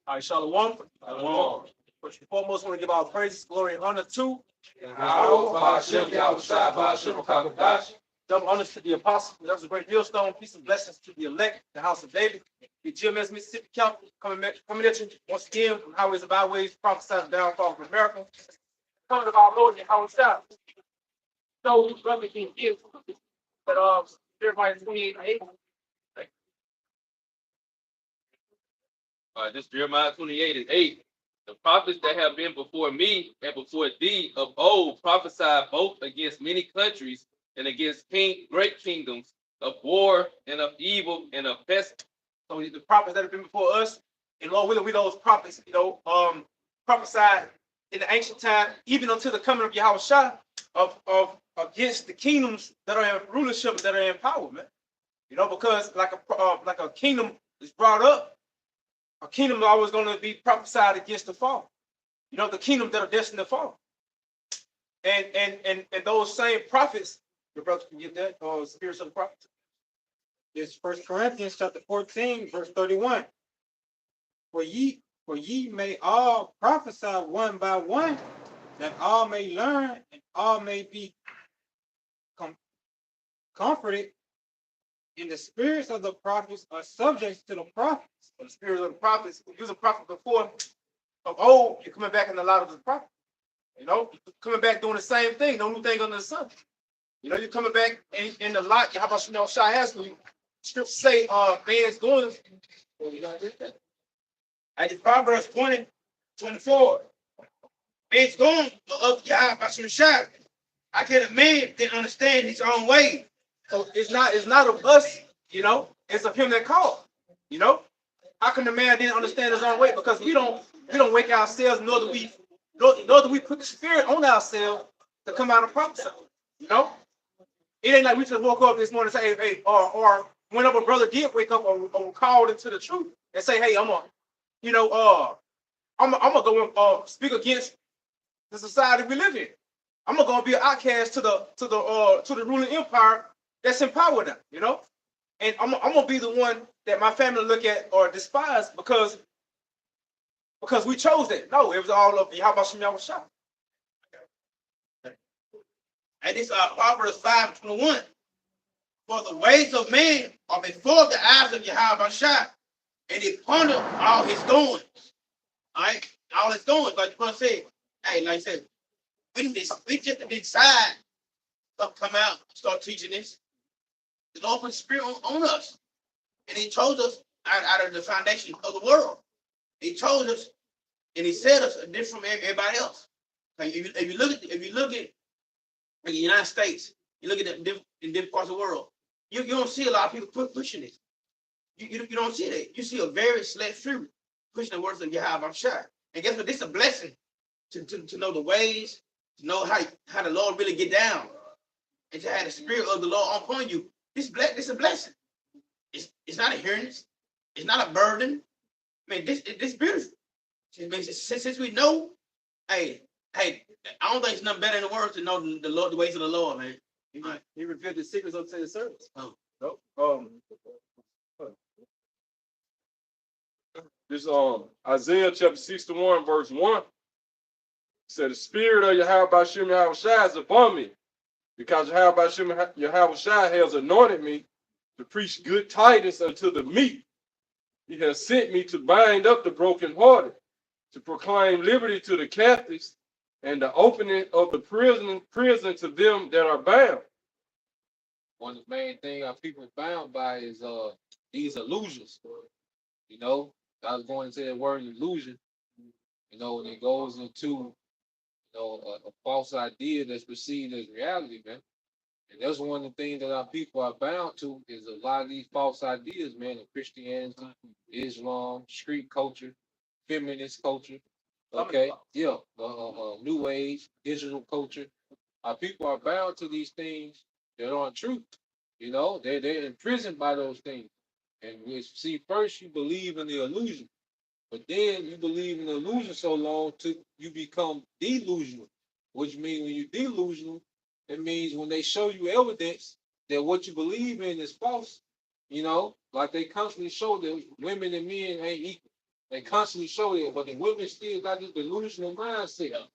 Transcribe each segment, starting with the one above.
All right, Shalom. Shalom. First and foremost, I want to give our praises, glory, and honor to double honors to the apostles. That was a great millstone. Peace and blessings to the elect, the house of David, the GMS Mississippi Council coming at you once again from highways and byways, prophesied the downfall of America. Coming to our Lord and our South. So, brother, can give. But everybody 28. This Jeremiah 28:8. The prophets that have been before me and before thee of old prophesied both against many countries and against great kingdoms of war and of evil and of pest. So the prophets that have been before us, and Lord willing, we those prophets, prophesied in the ancient time, even until the coming of Yahweh Shah, of against the kingdoms that are in rulership, that are in power, man. Because like a kingdom is brought up, a kingdom is always going to be prophesied against the fall. The kingdom that are destined to fall. And those same prophets, your brother can get that, spirits of the prophets. It's 1 Corinthians chapter 14, verse 31. For ye may all prophesy one by one, that all may learn and all may be comforted. And the spirits of the prophets are subject to the prophets. The spirits of the prophets, he was a prophet before of old, you're coming back in the light of the prophet. You're coming back doing the same thing, no new thing under the sun. You're coming back in the light. How about Shai has me? Scripture say, man's going. I just Proverbs 20:24. Man's going of Yahweh Shai. I can't a man that understand his own way. So it's not of us, it's of him that called. How can the man didn't understand his own way? Because we don't wake ourselves, nor do we put the spirit on ourselves to come out and prophesy. It ain't like we just woke up this morning and say, hey, or whenever a brother did wake up or called into the truth and say, hey, I'm gonna go and speak against the society we live in. I'm gonna go be an outcast to the ruling empire that's in power now, and I'm gonna be the one that my family look at or despise because we chose that. No, it was all of Yahweh Shem Shah. And this Proverbs 5:21. For the ways of man are before the eyes of Yahweh Shah, and he ponder all his doings. All right, all his doings, like the brother said. Hey, like I said, we just decide to come out, start teaching this. The Lord put the Spirit on us, and He chose us out of the foundation of the world. He chose us, and He set us different from everybody else. Like if you look at the United States, you look at in different parts of the world, you don't see a lot of people pushing it. You don't see that. You see a very select few pushing the words of Yahweh Shai. And guess what? This is a blessing to know the ways, to know how the Lord really get down, and to have the Spirit of the Lord upon you. This is a blessing. It's not a hindrance. It's not a burden. I mean, this beautiful. Since we know, hey, I don't think it's nothing better in the world to know the Lord, the ways of the Lord, man. He revealed the secrets unto His servants. No. This Isaiah chapter 61, verse 1 said, the Spirit of Yahweh Shem Yahweh Shai is upon me, because Yahweh Shem Yahweh Shai has anointed me to preach good tidings unto the meek. He has sent me to bind up the brokenhearted, to proclaim liberty to the captives, and the opening of the prison to them that are bound. One of the main things our people are bound by is these illusions. I was going to say the word illusion, and it goes into a false idea that's perceived as reality, man. And that's one of the things that our people are bound to is a lot of these false ideas, man, of Christianity, Islam, street culture, feminist culture, new age, digital culture. Our people are bound to these things that aren't true. They're imprisoned by those things. And we see first you believe in the illusion, but then you believe in the illusion so long till you become delusional, which means when you're delusional, it means when they show you evidence that what you believe in is false, you know, like they constantly show that women and men ain't equal. They constantly show that, but the women still got this delusional mindset.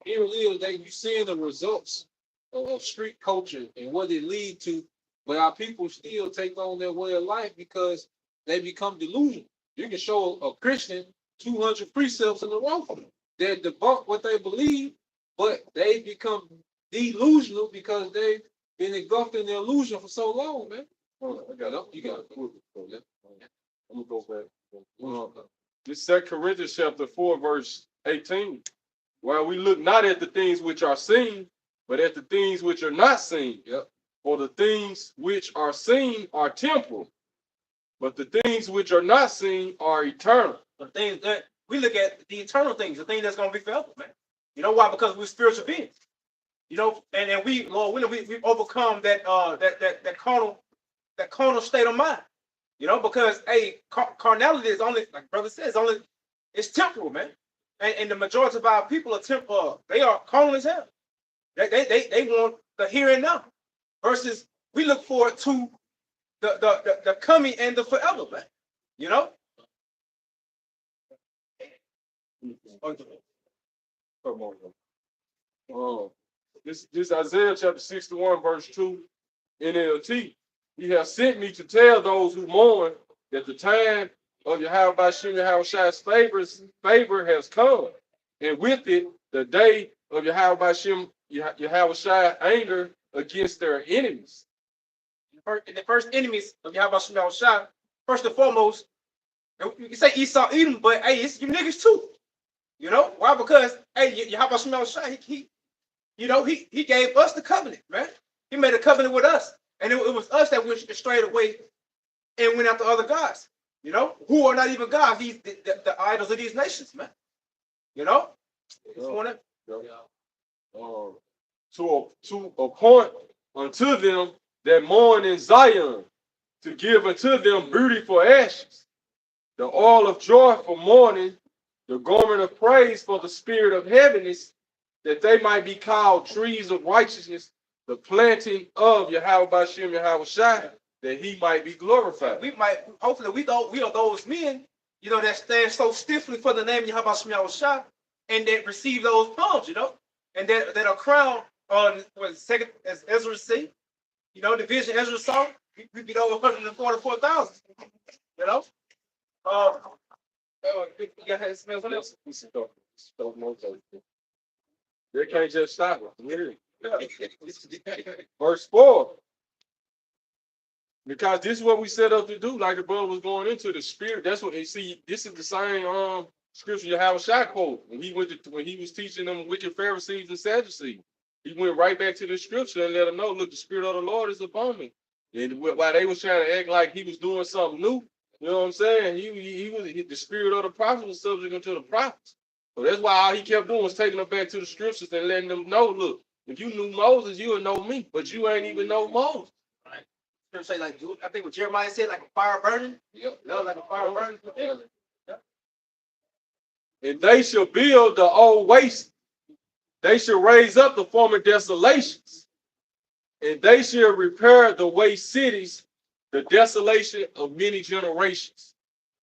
Here it is, they you seeing the results of street culture and what it lead to, but our people still take on their way of life because they become delusional. You can show a Christian 200 precepts in a row that debunk what they believe, but they become delusional because they've been engulfed in the illusion for so long, man. I got it. You got it. I'm gonna go back. This 2 Corinthians chapter 4, verse 18. While we look not at the things which are seen, but at the things which are not seen. Yep. For the things which are seen are temporal, but the things which are not seen are eternal. The things that we look at, the eternal things, the things that's gonna be forever, man. You know why? Because we're spiritual beings. You know, and we, Lord, we overcome that that carnal state of mind. You know, because carnality is only, like brother says, it's temporal, man. And the majority of our people are temporal. They are carnal as hell. They want the here and now, versus we look forward to the coming and the forever, man. You know. This Isaiah chapter 61, verse 2, NLT. He has sent me to tell those who mourn that the time of Yahweh Bashim Yahweh's favor has come, and with it the day of Yahweh Bashim Yahweh's anger against their enemies. The first enemies of Yahweh Bashim, first and foremost, you can say Esau, Edom, but hey, it's you niggas too. You know why? Because hey, Yahweh Bashim, he gave us the covenant, man. He made a covenant with us. And it was us that went straight away and went after other gods, you know, who are not even gods, these the idols of these nations, man. You know? To appoint unto them that mourn in Zion, to give unto them beauty for ashes, the oil of joy for mourning, the garment of praise for the spirit of heaviness, that they might be called trees of righteousness, the planting of Yahweh Bashim Yahweh Shai, that he might be glorified. We might, hopefully, we are those men, you know, that stand so stiffly for the name of Yahweh Bashim Yahweh Shai, and that receive those palms, you know, and that are crowned on what second, as Ezra said, you know, the vision Ezra saw, we beat over 144,000, you know. You got smell something else? They can't just stop it. Verse 4. Because this is what we set up to do, like the brother was going into the spirit. That's what they see. This is the same scripture Yahweh Shai quote when he was teaching them wicked Pharisees and Sadducees. He went right back to the scripture and let them know, look, the spirit of the Lord is upon me. And while they was trying to act like he was doing something new, you know what I'm saying? The spirit of the prophet was subject unto the prophets. So that's why all he kept doing was taking them back to the scriptures and letting them know, look, if you knew Moses, you would know me, but you ain't even know Moses. Right. Say like, I think what Jeremiah said, like a fire burning. Yep. You know, like a fire burning. Yep. And they shall build the old waste. They shall raise up the former desolations. And they shall repair the waste cities, the desolation of many generations.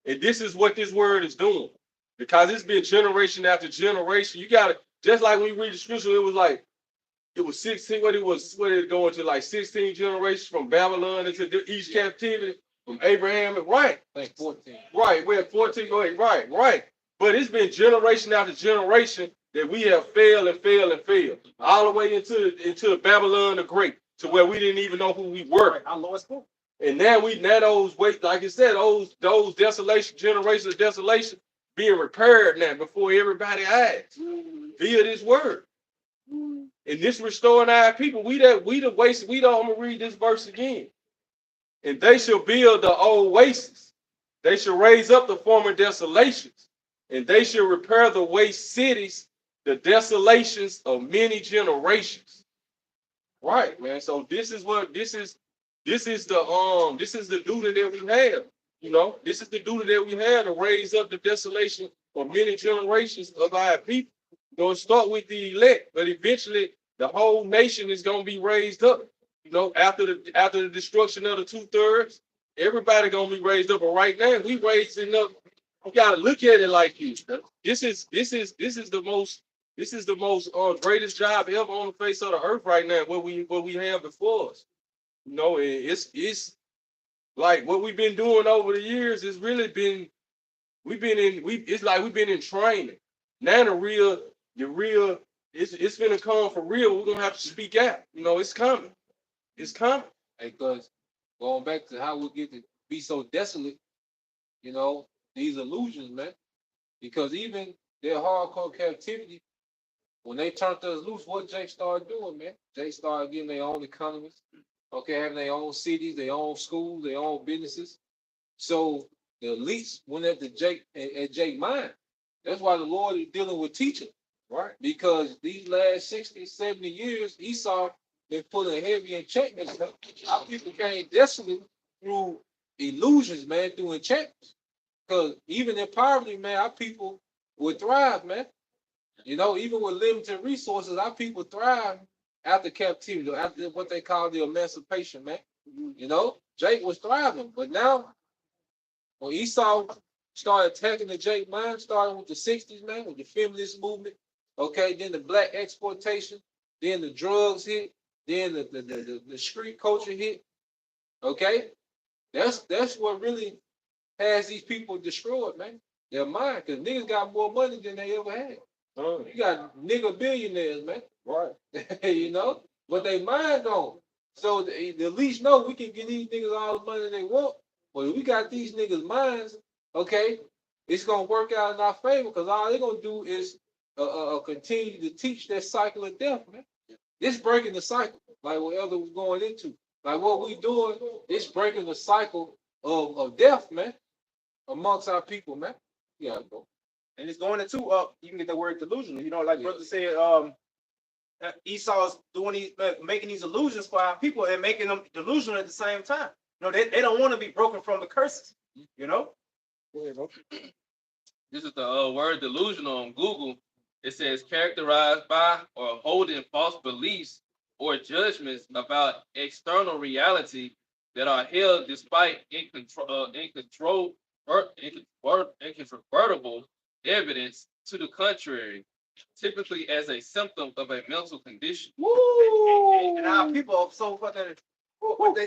And this is what this word is doing. Because it's been generation after generation. You got to, just like when you read the scripture, it was 16, what it going to, like 16 generations from Babylon into the East captivity, from Abraham, right? I think 14. Right, we're at 14, right. But it's been generation after generation that we have failed and failed and failed. All the way into Babylon the Great, to where we didn't even know who we were. Right, our Lord's school. And now those wait, like I said, those desolation, generations of desolation being repaired now before everybody's eyes via this word. And this restoring our people, I'm gonna read this verse again. And they shall build the old wastes. They shall raise up the former desolations. And they shall repair the waste cities, the desolations of many generations. Right, man. So this is the duty that we have. You know, this is the duty that we have to raise up the desolation of many generations of our people. Gonna start with the elect, but eventually the whole nation is gonna be raised up. You know, after the destruction of the 2/3, everybody gonna be raised up. But right now, we raising up. You gotta look at it like this. This is the most greatest job ever on the face of the earth right now. What we have before us. You know, it's like what we've been doing over the years. It's really been it's like we've been in training. Now the real it's gonna come for real. We're gonna have to speak out. You know, it's coming. It's coming. Because going back to how we get to be so desolate, you know, these illusions, man. Because even their hardcore captivity, when they turned us loose, what Jake started doing, man? Jake started getting their own economies, okay, having their own cities, their own schools, their own businesses. So the elites went at Jake mind. That's why the Lord is dealing with teaching, right? Because these last 60, 70 years, Esau been putting heavy enchantments. Our people came desolate through illusions, man, through enchantments. Because even in poverty, man, our people would thrive, man. You know, even with limited resources, our people thrive after captivity, after what they call the emancipation, man. You know, Jake was thriving, but now when Esau started attacking the Jake mine, starting with the 60s, man, with the feminist movement, okay, then the black exploitation, then the drugs hit, then the street culture hit, okay? That's what really has these people destroyed, man. Their mind, because niggas got more money than they ever had. You got nigga billionaires, man. Right. You know, but they mind on. So the least know we can get these niggas all the money they want. But if we got these niggas' minds, okay, it's gonna work out in our favor because all they're gonna do is continue to teach that cycle of death, man. It's breaking the cycle, like what Elder was going into. Like what we doing, it's breaking the cycle of death, man, amongst our people, man. Yeah, bro. And it's going into you can get the word delusional. You know, like brother said, Esau's doing these making these illusions for our people and making them delusional at the same time. You know, they don't want to be broken from the curses. You know. Go ahead, bro. This is the word delusional on Google. It says characterized by or holding false beliefs or judgments about external reality that are held despite incontrovertible evidence to the contrary, typically as a symptom of a mental condition. Woo! And our people are so fucking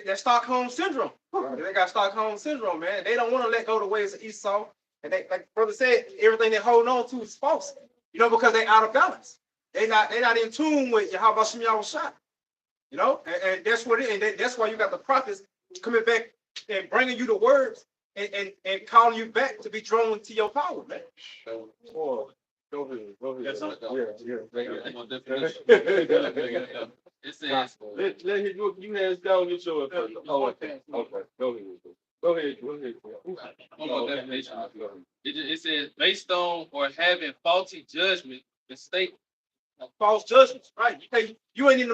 that Stockholm syndrome. They got Stockholm syndrome, man. They don't want to let go of the ways of Esau. And they, like brother said, everything they're holding on to is false. You know, because they're out of balance. They're not in tune with Yahweh Shem Yahushua. You know, and that's what it is. And that's why you got the prophets coming back and bringing you the words and calling you back to be drawn to your power, man. Go ahead. Yes, sir. It says Let you hands down, get your opinion. Oh, okay. Go ahead. one more definition. It says based on or having faulty judgment, mistake. False judgments, right? You ain't in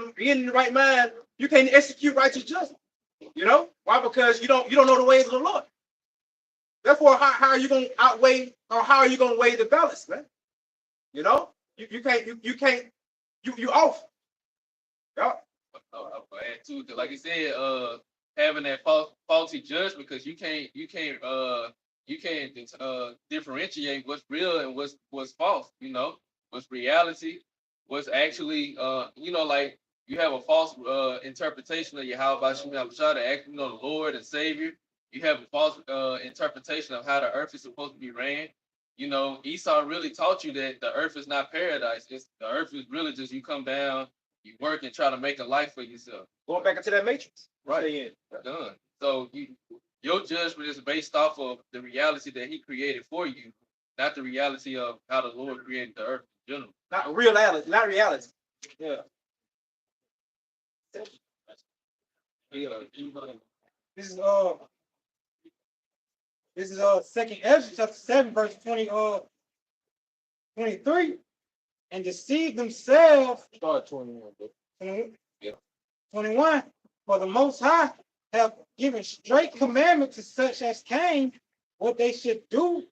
the right mind. You can't execute righteous judgment. You know why? Because you don't know the ways of the Lord. Therefore, how are you going to outweigh or how are you going to weigh the balance, man? You know, you can't you off. Yeah. I'll add to it, like you said, having that faulty judgment because you can't differentiate what's real and what's false. You know, what's reality, what's actually you know, like you have a false interpretation of Yahweh Shem Yahushua, the Lord and Savior. You have a false interpretation of how the earth is supposed to be ran. You know, Esau really taught you that the earth is not paradise. The earth is really just you come down, you work and try to make a life for yourself. Going back into that matrix, right? Done. So your judgment is based off of the reality that He created for you, not the reality of how the Lord created the earth in general. Not reality, not reality. Yeah. This is Second Ezra chapter 7 verse 23, and deceive themselves. Start 21, bro. 21. For the Most High have given straight commandment to such as came what they should do,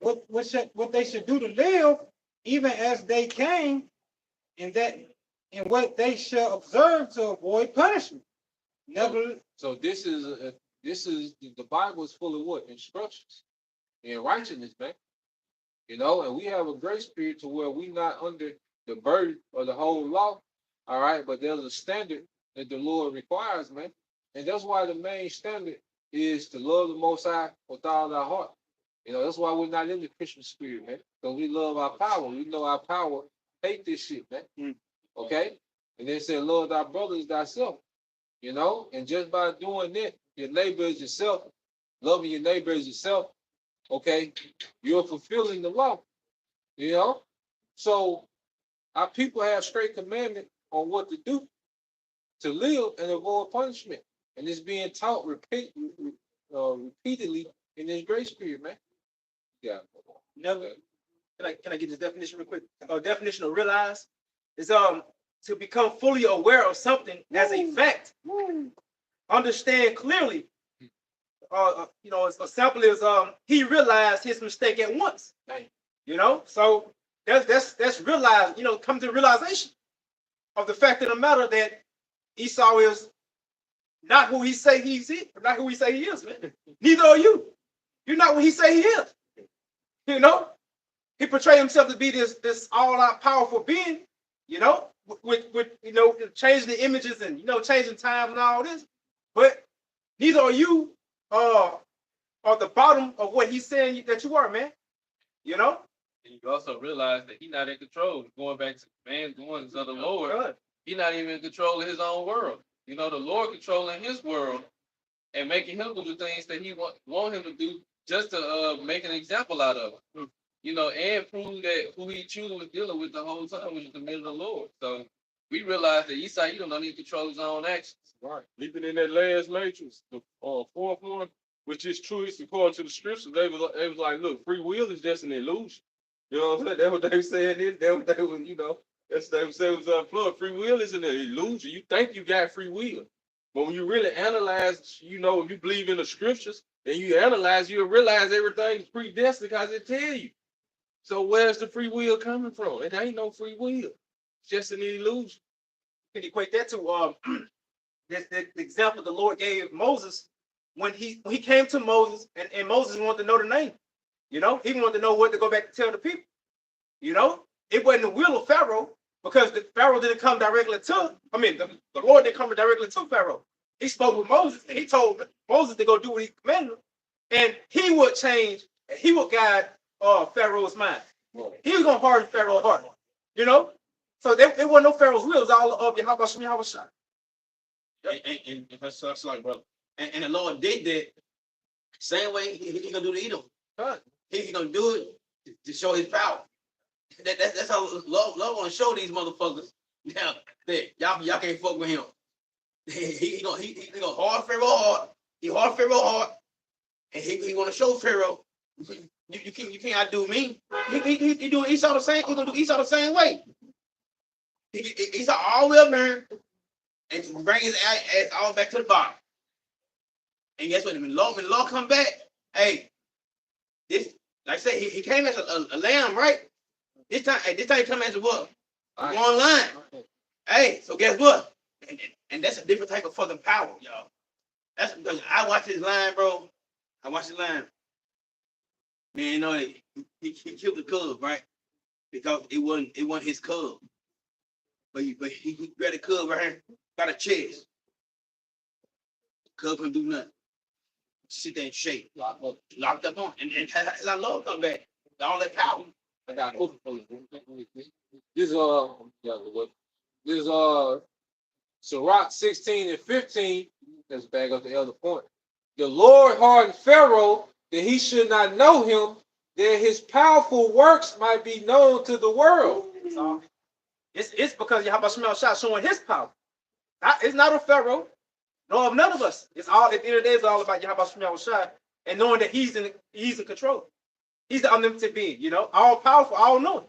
what they should do to live, even as they came, in what they shall observe to avoid punishment. Never, So this is the Bible is full of what? Instructions and righteousness, man. You know, and we have a grace period to where we not under the burden of the whole law. All right, but there's a standard that the Lord requires, man. And that's why the main standard is to love the Most High with all our heart. You know, that's why we're not in the Christian spirit, man. Because we love our power. We know our power hate this shit, man. Okay? And then say, love thy brother as thyself. You know, and just by doing that, your neighbor is yourself, loving your neighbor as yourself, okay, you're fulfilling the law. You know? So our people have straight commandment on what to do to live and avoid punishment. And it's being taught repeatedly in this grace period, man. Yeah. Never. Can I get this definition real quick? Definition of realize is to become fully aware of something as a fact. Understand clearly. You know, a sample is he realized his mistake at once. You know, so that's realized. You know, come to the realization of the fact of the matter that Esau is not who he say he's not who he say he is, man. Neither are you. You're not what he say he is. You know, he portrayed himself to be this all-out powerful being. You know, with you know, changing the images and you know changing times and all this, but neither are you at the bottom of what he's saying that you are, man. You know. And you also realize that he's not in control. Going back to man's doings of the Lord, he's not even in control of his own world. You know, the Lord controlling his world and making him do the things that he want him to do just to make an example out of it. You know, and prove that who he truly was dealing with the whole time was the man of the Lord. So we realize that Esau, he don't need to control his own actions. Right. Even in that last matrix, the fourth one, which is true, it's according to the scriptures, they was like, look, free will is just an illusion. You know what I'm saying? That's what they were saying. That's what they was, you know, that's what they was saying was unplugged. Free will is an illusion. You think you got free will. But when you really analyze, you know, if you believe in the scriptures, and you analyze, you'll realize everything is predestined because it tell you. So where's the free will coming from? It ain't no free will. It's just an illusion. You can equate that to the example the Lord gave Moses when he came to Moses and Moses wanted to know the name. You know, he wanted to know what to go back to tell the people. You know, it wasn't the will of Pharaoh because the Pharaoh didn't come directly to. I mean, the Lord didn't come directly to Pharaoh. He spoke with Moses and he told Moses to go do what he commanded him, and he would change. He would guide Pharaoh's mind. He was gonna harden Pharaoh's heart. You know, so there wasn't no Pharaoh's will. It was all of Yahweh Shai. And that's like, brother. And the Lord did that same way he gonna do to Edom. Right. He gonna do it to show his power. That's how Lord want to show these motherfuckers now that y'all can't fuck with him. He gonna hard Pharaoh hard. He hard Pharaoh hard, and he want to show Pharaoh you can't outdo me. He doing Esau the same. He gonna do Esau the same way. Esau all the way up there and bring his ass all back to the bottom. And guess what? When the Lord come back, hey, this like I said, he came as a lamb, right? This time he come as a what? One line. Hey, so guess what? And that's a different type of fucking power, y'all. That's because I watched this line, bro. I watched the line. Man, you know he killed the cub, right? Because it wasn't his cub. But he grabbed the cub right here, got a chest. Cub couldn't do nothing. Sit there and shake. Locked up on. And I love come back. All that power. I got this Sirach 16 and 15. Let's back up the other point. The Lord hardened Pharaoh that he should not know him, that his powerful works might be known to the world. So it's because Yahweh Shai showing his power. It's not of Pharaoh, nor of none of us. It's all at the end of the day, it's all about Yahweh Shai and knowing that he's in control. He's the omnipotent being, you know, all powerful, all knowing.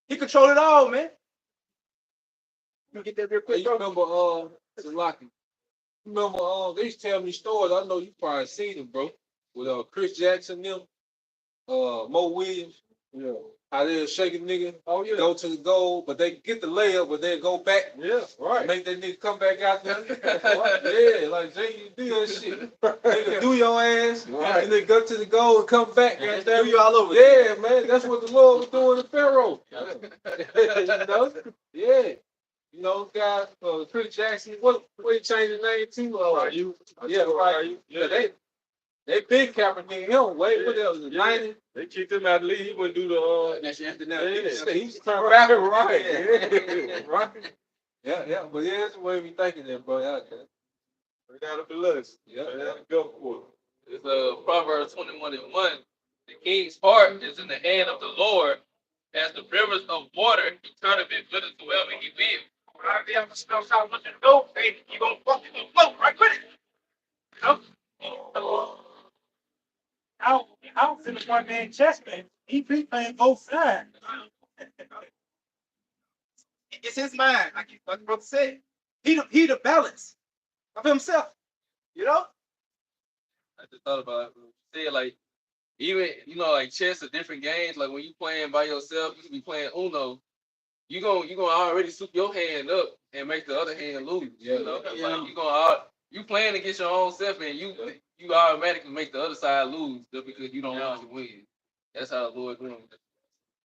He controlled it all, man. You get that real quick, You bro. remember Zalaki? They used to tell me stories. I know you probably seen them, bro. With Chris Jackson, them, Mo Williams. Yeah. How they'll shake a nigga, Oh yeah. go to the goal, but they get the layup, but then go back, Yeah. Right. make that nigga come back out there. Yeah, like Jay, you do that shit. Nigga do your ass, Right. and then go to the goal and come back. And goddamn. do you all over. Yeah, man, that's what the Lord was doing to Pharaoh. You know? Yeah. You know, guy, Chris Jackson, what he changed his name to? Are you? Yeah, right. Yeah. They been Kaepernick him. Wait, what else? Yeah. 90? They kicked him out of the league. He wouldn't do the. That's after Yeah. He's turned back right. Yeah, right. Yeah, but yeah, that's the way we thinking there, bro. Yeah, We gotta be less. yeah. Go for it. It's Proverbs 21:1. The king's heart is in the hand of the Lord, as the rivers of water. He turneth it whithersoever he will. Right there, I'm gonna spell out what you go, hey, you gonna float right with it. You know? Out in the one man chess man. He be playing both sides. It's his mind, like the brother said. He the balance of himself. You know? I just thought about it. Say like even like chess or different games. Like when you playing by yourself, you can be playing Uno. You gonna already soup your hand up and make the other hand lose. Yeah, You know, yeah. like you playing against your own self, and you automatically make the other side lose just because you don't want to win. That's how the Lord doing it.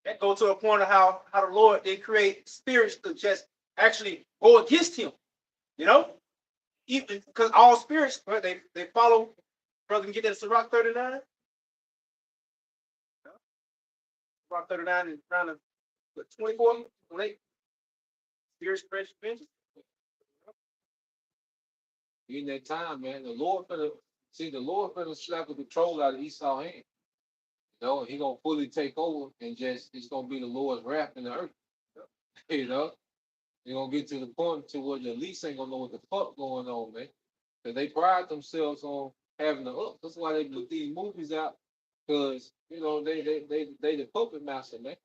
That go to a point of how the Lord did create spirits to just actually go against him. You know? Even because all spirits, right, they follow. Brother can get that Sirach 39. Sirach 39 is around the 24, 28. Spirits fresh vengeance. In that time, man, the Lord finna slap the control out of Esau's hand. You know, he gonna fully take over and just it's gonna be the Lord's wrath in the earth. You know, you're gonna get to the point to where the least ain't gonna know what the fuck going on, man. Cause they pride themselves on having the up. That's why they put these movies out. Cause you know they the puppet master, man.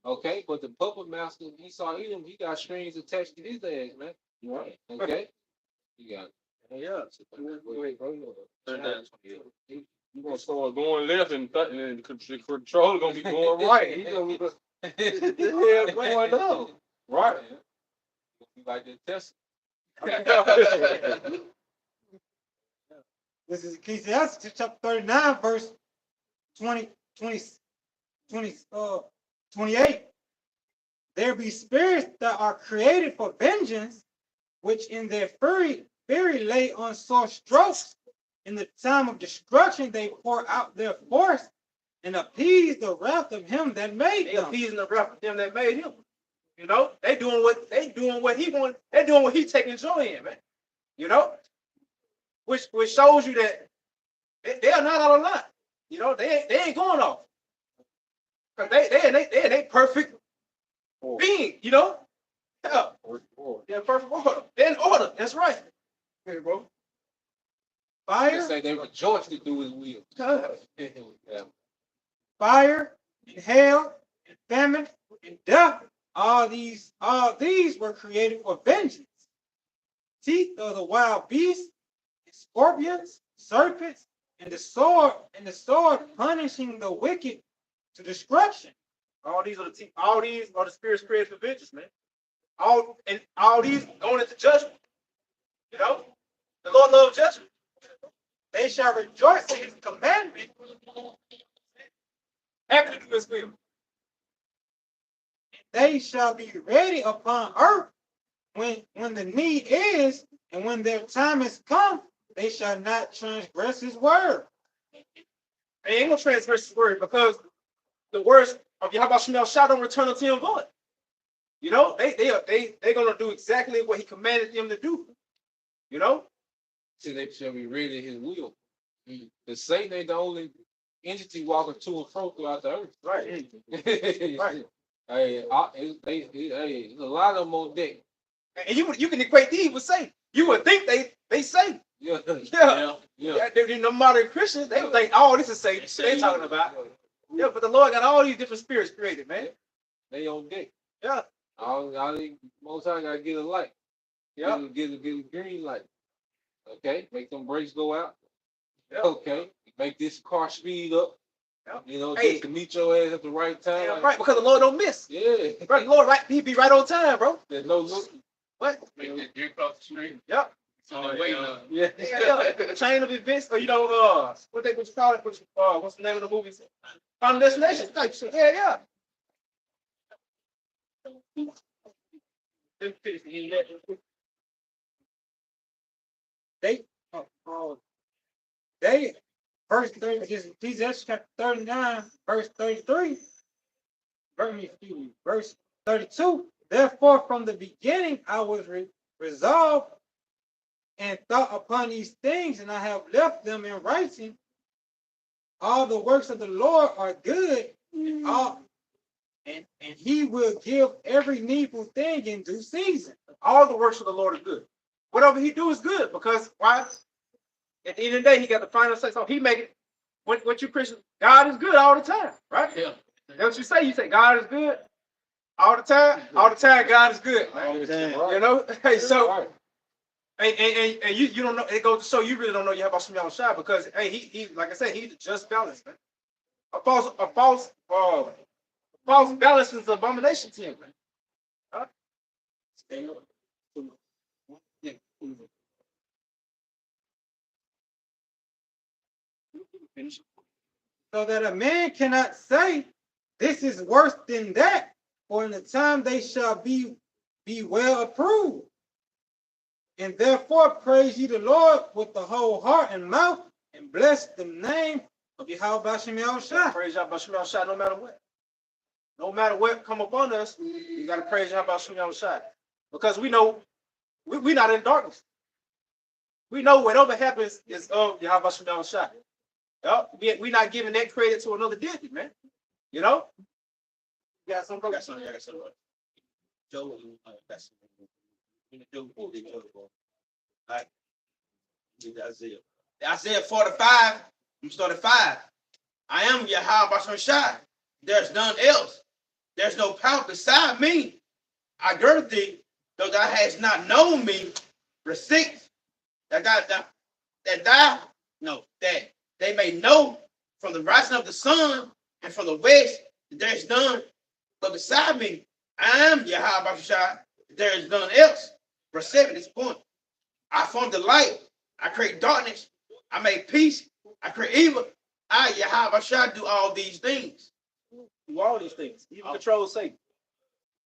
Okay, but the puppet master Esau Edom, he got strings attached to his ass, man. Right. Okay, you got it. Yeah. Wait, bro. 39:28. You gonna start going left and the controller gonna be going right. He gonna be what the hell going on? Right. You like the test? This is Ecclesiastes chapter 39, verse 28. There be spirits that are created for vengeance, which in their fury lay on sore strokes. In the time of destruction, they pour out their force and appease the wrath of him that made They them. appeasing the wrath of them that made him. You know, they doing what he want. They doing what he taking joy in, man. You know, which shows you that they are not out of line. You know, they ain't going off because they perfect being. You know, yeah, they're perfect order. They're in order. That's right. Hey, bro. They Fire, say they rejoice to do his will. Yeah. fire, and hail, and famine, and death. All these were created for vengeance. Teeth of the wild beasts, and scorpions, serpents, and the sword punishing the wicked to destruction. All these are the spirits created for vengeance, man. All these going into judgment. You know, the Lord loves judgment. They shall rejoice in his commandment. Happy to do his will. They shall be ready upon earth when the need is, and when their time is come, they shall not transgress his word. They ain't gonna transgress his word because the words of Yahweh Shemel shall don't return unto him void. You know, they gonna do exactly what he commanded them to do. You know, See, they shall be ready in his will. The Satan ain't the only entity walking to and fro throughout the earth. right? Right. Hey, there's a lot of them on deck. And you can equate these with Satan. You would think they say, Yeah. yeah. Yeah. The modern Christians, they would think, oh, this is Satan. They talking about. Yeah, but the Lord got all these different spirits created, man. They on deck. Yeah. Most time gotta get a light. Yeah. Get a green light. Okay, make them brakes go out. Yeah. Okay, make this car speed up. You know, Hey. just to meet your ass at the right time. Yeah, right, because the Lord don't miss. Yeah. Right, the Lord, right, he be right on time, bro. There's no look. What? Make that drink across the street. Yep. So they waiting on. Yeah. Yeah. Chain of events, or what you call it? What's the name of the movie? Final Destination type shit. Yeah, yeah. They verse 30, Ecclesiastes chapter 39, verse 33, verse 32. Therefore, from the beginning I was resolved and thought upon these things, and I have left them in writing. All the works of the Lord are good, and he will give every needful thing in due season. All the works of the Lord are good. Whatever he do is good, because why? At the end of the day, he got the final say. So he make it. What you Christians, God is good all the time, right? Yeah. That's what you say. You say God is good all the time. All the time, God is good. All the time. You know. Hey, so Right. and you don't know. It goes to show you really don't know you have about Shimon Shai, because hey, he like I said, he's just balance, man. A false balance is an abomination to him, man. Huh? Finish. So that a man cannot say, this is worse than that, for in the time they shall be well approved. And therefore praise ye the Lord with the whole heart and mouth, and bless the name of Yahweh Bashem Yahushua. Praise Yahweh Shimon Shai no matter what. No matter what come upon us, you got to praise Yahweh Shimon Shai, because we know we're not in darkness. We know whatever happens is of Yahweh Shimon Shai. Yep. We're not giving that credit to another deity, man. You know? You got something? Got something. Joe, that's Joe. Right. Isaiah. Isaiah 45. I'm starting 5. I am Yahweh Bashem Shai. There's none else. There's no power beside me. I gird thee, though thou hast not known me. Verse 6. That they may know from the rising of the sun and from the west that there is none but beside me. I am Yahweh Bashem Shai. There is none else. Verse 7 is point. I form the light. I create darkness. I make peace. I create evil. I, Yahweh Shai, do all these things. Do all these things. He even controls Satan.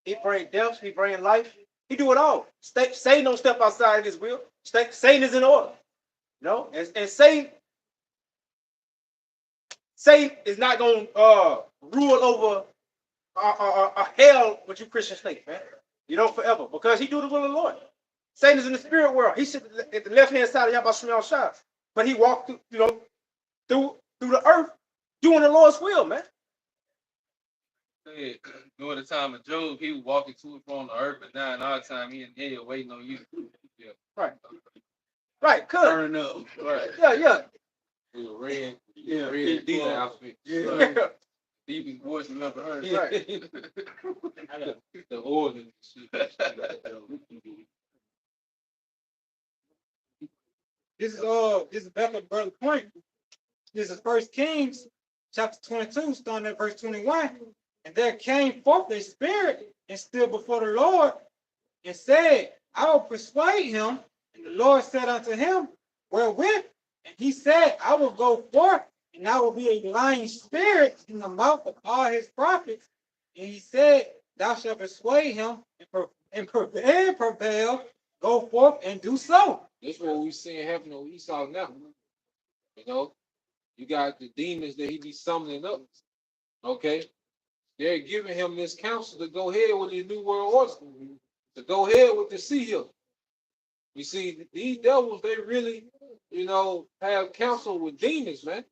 He bring death. He bring life. He do it all. Satan don't step outside of his will. Satan is in order. You know? And Satan is not going to rule over a hell what you Christians think, man. You know, forever. Because he do the will of the Lord. Satan is in the spirit world. He sits at the left-hand side of Yahweh Shimon Shai. But he walked through the earth doing the Lord's will, man. During the time of Job, he was walking to and from the earth, but now in our time, he in hell waiting on you. Yeah. Right, could. Turn up. Right. Yeah. With a red, Yeah. red D outfit. Yeah. Deepest voice you ever heard. Right. The order. and shit. This is back at brother point. This is 1 Kings chapter 22, starting at verse 21. And there came forth a spirit and stood before the Lord and said, I will persuade him. And the Lord said unto him, wherewith? And he said, I will go forth, and I will be a lying spirit in the mouth of all his prophets. And he said, thou shalt persuade him and prevail, go forth and do so. That's what we seeing happen on Esau now. You know, you got the demons that he be summoning up. Okay, they're giving him this counsel to go ahead with his new world order, to go ahead with the sea hill. You see, these devils, they really, have counsel with demons, man.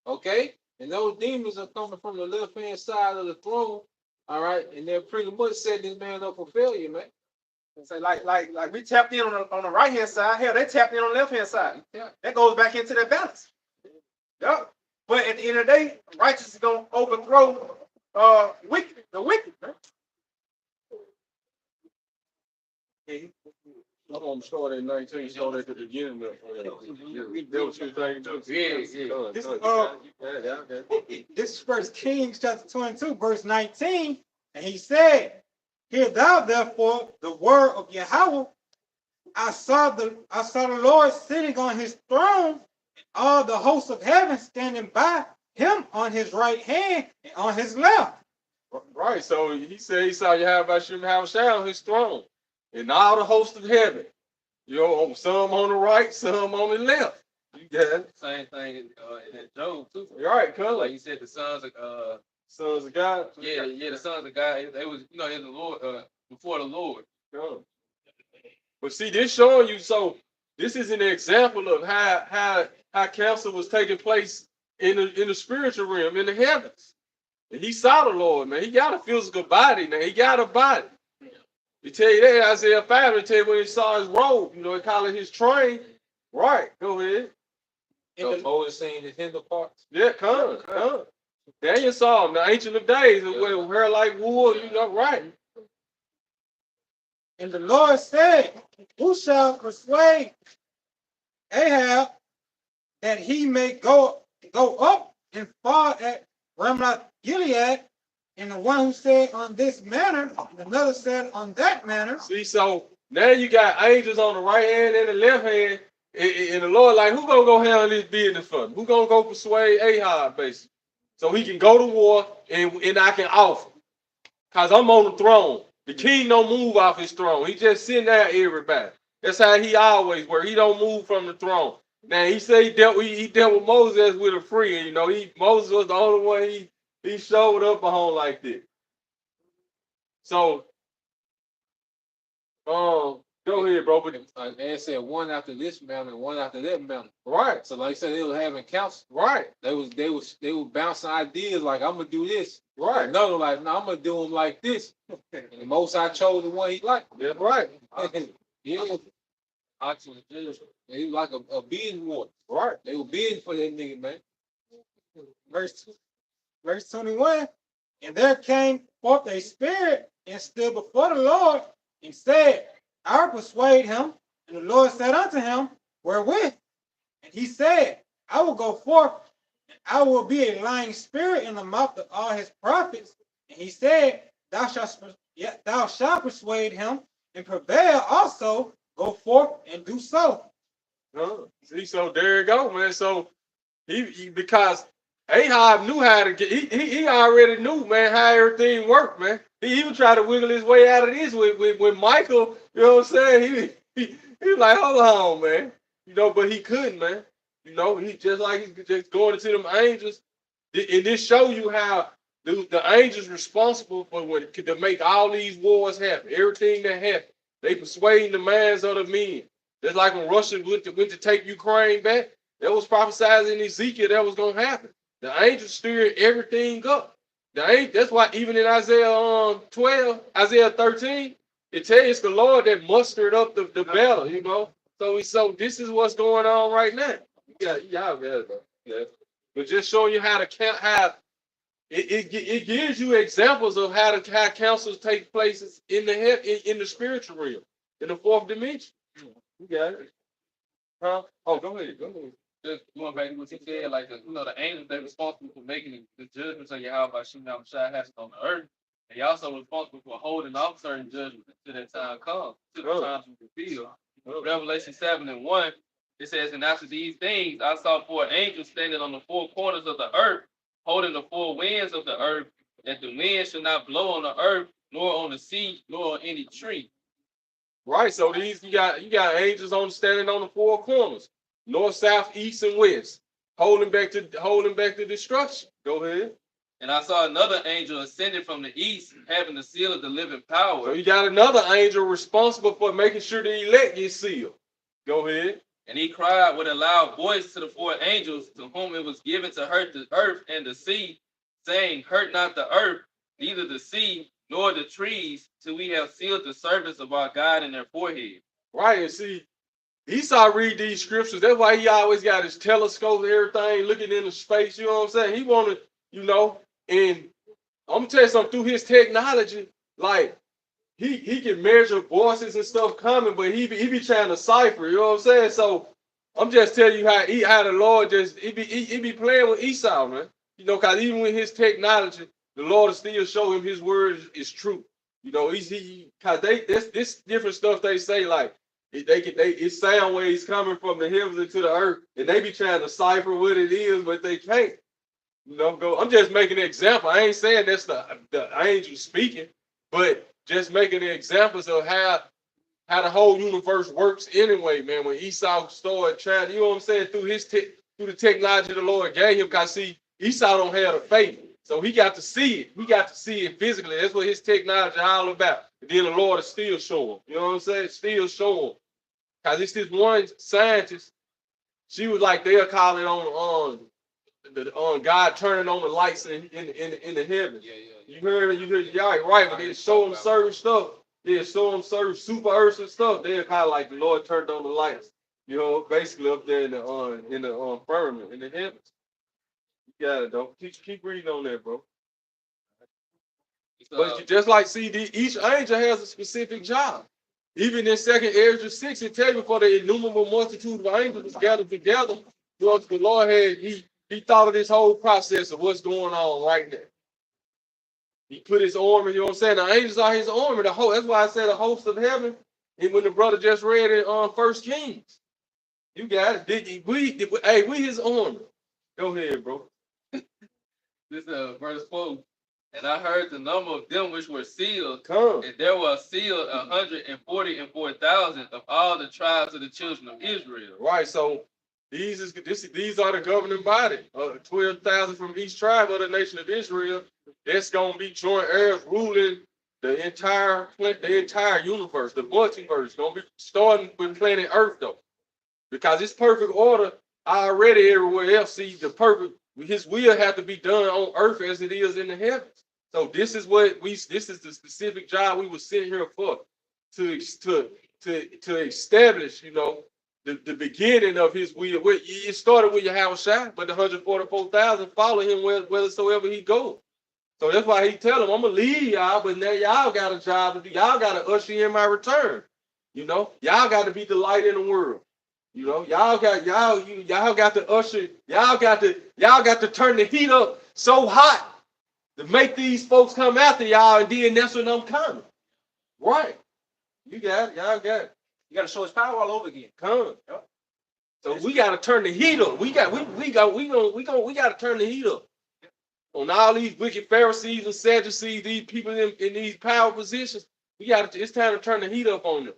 Okay, and those demons are coming from the left-hand side of the throne. All right, and they're pretty much setting this man up for failure, man. Say like we tapped in on the right hand side. Hell, they tapped in on the left hand side. Yeah. That goes back into that balance. Yep. But at the end of the day, righteousness is gonna overthrow the wicked. Man. I'm gonna start at 19, start at the beginning of that was your thing too. Yeah. This, Okay. this is First Kings chapter 22, verse 19. And he said, hear thou therefore the word of Yahweh. I saw the Lord sitting on his throne, and all the hosts of heaven standing by him on his right hand and on his left. Right, so he said he saw Yahweh Shem Shai on his throne, and all the hosts of heaven. You know, some on the right, some on the left. You got it. Same thing in Job too. Right, come Like you said, the sons of sons of God. the sons of God, they was in the Lord before the Lord. Come. But see, this showing you, so this is an example of how counsel was taking place in the spiritual realm, in the heavens. And he saw the Lord, man. He got a physical body, man. He got a body. He tell you that, Isaiah 5, and tell you when he saw his robe, they call it his train. Right, go ahead. So Moses seen his hinder parts. Yeah, come. Daniel saw him, the Ancient of Days, with hair like wool, right. And the Lord said, who shall persuade Ahab that he may go up and fall at Ramoth Gilead? And the one who said on this manner, and another said on that manner. See, so now you got angels on the right hand and the left hand, and the Lord like, who gonna go handle this business for me? Who gonna go persuade Ahab, basically? So he can go to war and I can offer. Because I'm on the throne. The king don't move off his throne. He just sitting there everybody. That's how he always works. He don't move from the throne. Now he said he dealt with Moses with a friend. Moses was the only one he showed up on like this. So, go ahead, bro. But Like man said, one after this mountain, one after that mountain. right, So like I said, they were having counsel. right, They were bouncing ideas like I'm gonna do this. right. Another like, no, I'm gonna do them like this. And the most I chose the one he liked. That's right, Yeah. Oxen was he was like a bidding war. right. They were bidding for that nigga, man. Verse 21. And there came forth a spirit and stood before the Lord and said, I will persuade him. And the Lord said unto him, wherewith? And he said, I will go forth, and I will be a lying spirit in the mouth of all his prophets. And he said, thou shalt persuade him and prevail also. Go forth and do so. See, so there you go, man. So he because Ahab knew how to get. He already knew, man, how everything worked, man. He even tried to wiggle his way out of this with Michael. You know what I'm saying? He was like, hold on, man. But he couldn't, man. He he's just going into them angels. And this show you how the angels responsible for to make all these wars happen. Everything that happened, they persuading the minds of the men. Just like when Russia went to take Ukraine back, that was prophesied in Ezekiel that was going to happen. The angels steered everything up. That's why even in Isaiah 12, Isaiah 13, it tells you it's the Lord that mustered up the battle, So this is what's going on right now. Yeah. But just showing you how to count, how it gives you examples of how councils take places in the spiritual realm, in the fourth dimension. You got it. Huh? Oh, go ahead. Just going back to what he said, like the angels, they're responsible for making the judgments of Yahweh Shem Shai has on the earth. They also responsible for holding off certain judgments until that time comes, till the times we fulfill. Revelation 7:1, it says, and after these things, I saw 4 angels standing on the 4 corners of the earth, holding the 4 winds of the earth, that the wind should not blow on the earth, nor on the sea, nor on any tree. Right. So you got angels standing on the 4 corners, north, south, east, and west, holding back the destruction. Go ahead. And I saw another angel ascending from the east, having the seal of the living power. So you got another angel responsible for making sure the elect get sealed. Go ahead. And he cried with a loud voice to the 4 angels, to whom it was given to hurt the earth and the sea, saying, hurt not the earth, neither the sea, nor the trees, till we have sealed the servants of our God in their forehead. Right, and see, Esau read these scriptures. That's why he always got his telescope and everything, looking into space. You know what I'm saying? He wanted, and I'm gonna tell you something, through his technology, like he can measure voices and stuff coming, but he be trying to cipher. You know what I'm saying? So I'm just telling you how the Lord just he be playing with Esau, man. You know, cause even with his technology, the Lord will still show him His word is true. You know, cause this different stuff they say like it's sound waves coming from the heavens into the earth, and they be trying to cipher what it is, but they can't. You know, I'm just making an example. I ain't saying that's the angel speaking, but just making the examples of how the whole universe works anyway, man. When Esau started trying, you know what I'm saying, through through the technology the Lord gave him, because see, Esau don't have the faith. So he got to see it. He got to see it physically. That's what his technology all about. And then the Lord is still showing. You know what I'm saying? Still showing. Because it's this one scientist, she was like, they'll call it on God turning on the lights in the heavens. You heard y'all right, but they show them certain stuff. They show them certain super earths and stuff. They're kind of like the Lord turned on the lights. You know, basically up there in the firmament in the heavens. You got it, though. Keep reading on that, bro. But you just like see, each angel has a specific job. Even in 2nd Ezra 6, it tells you for the innumerable multitude of angels gathered together, the Lord had he thought of this whole process of what's going on right now. He put his armor, you know what I'm saying? The angels are his armor. That's why I said the host of heaven. And when the brother just read it on 1 Kings, you got it. We his armor. Go ahead, bro. This verse 4. And I heard the number of them which were sealed, Come. and there were sealed 144,000 of all the tribes of the children of Israel. Right. So these are the governing body. 12,000 from each tribe of the nation of Israel. That's gonna be joint heirs ruling the entire universe, the multiverse. Gonna be starting with planet Earth though, because it's perfect order already everywhere else. See, His will have to be done on Earth as it is in the heavens. So this is the specific job we were sitting here for, to establish, you know, the beginning of His will. It started with Yahweh, but the 144,000 follow him whithersoever he goes. So that's why he tell them, I'm gonna leave y'all, but now y'all got a job to do. Y'all got to usher in my return. You know, y'all got to be the light in the world. You know, y'all got to usher. Y'all got to turn the heat up so hot to make these folks come after y'all, and then that's when I'm coming. Right? You got it. Y'all got it. You got to show His power all over again. Come. Yep. So we got to turn the heat up. We got to turn the heat up on all these wicked Pharisees and Sadducees, these people in these power positions. It's time to turn the heat up on them.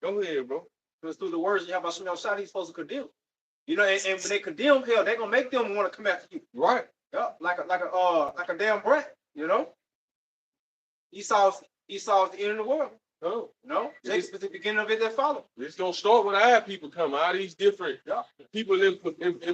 Go ahead, bro. Because through the words you have about Shimon Shah, he's supposed to condemn. You know, and when they condemn hell, they're gonna make them want to come after you. Right. Yeah, like a damn brat, you know. Esau's the end of the world. Oh. No, Jacob's the beginning of it that follow. It's gonna start with our people coming, all these different people in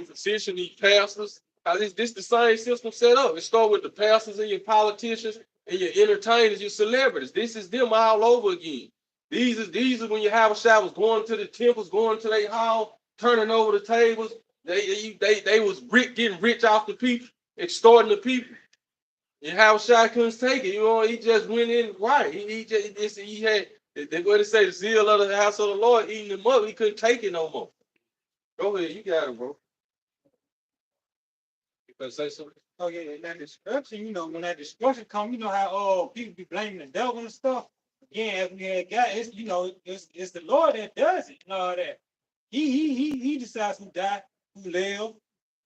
position, these pastors. This the same system set up. It starts with the pastors and your politicians and your entertainers, your celebrities. This is them all over again. These are when you have a shot was going to the temples, going to their hall, turning over the tables. They was getting rich off the people, extorting the people. And how Shai couldn't take it. You know, he just went in right. He had what they say, the zeal of the house of the Lord eating him up. He couldn't take it no more. Go ahead, you got it, bro. You better say something. Oh yeah, and that destruction, you know, when that destruction comes, you know how people be blaming the devil and stuff. Again, as we had got, it's it's the Lord that does it and all that. He decides who die, who live,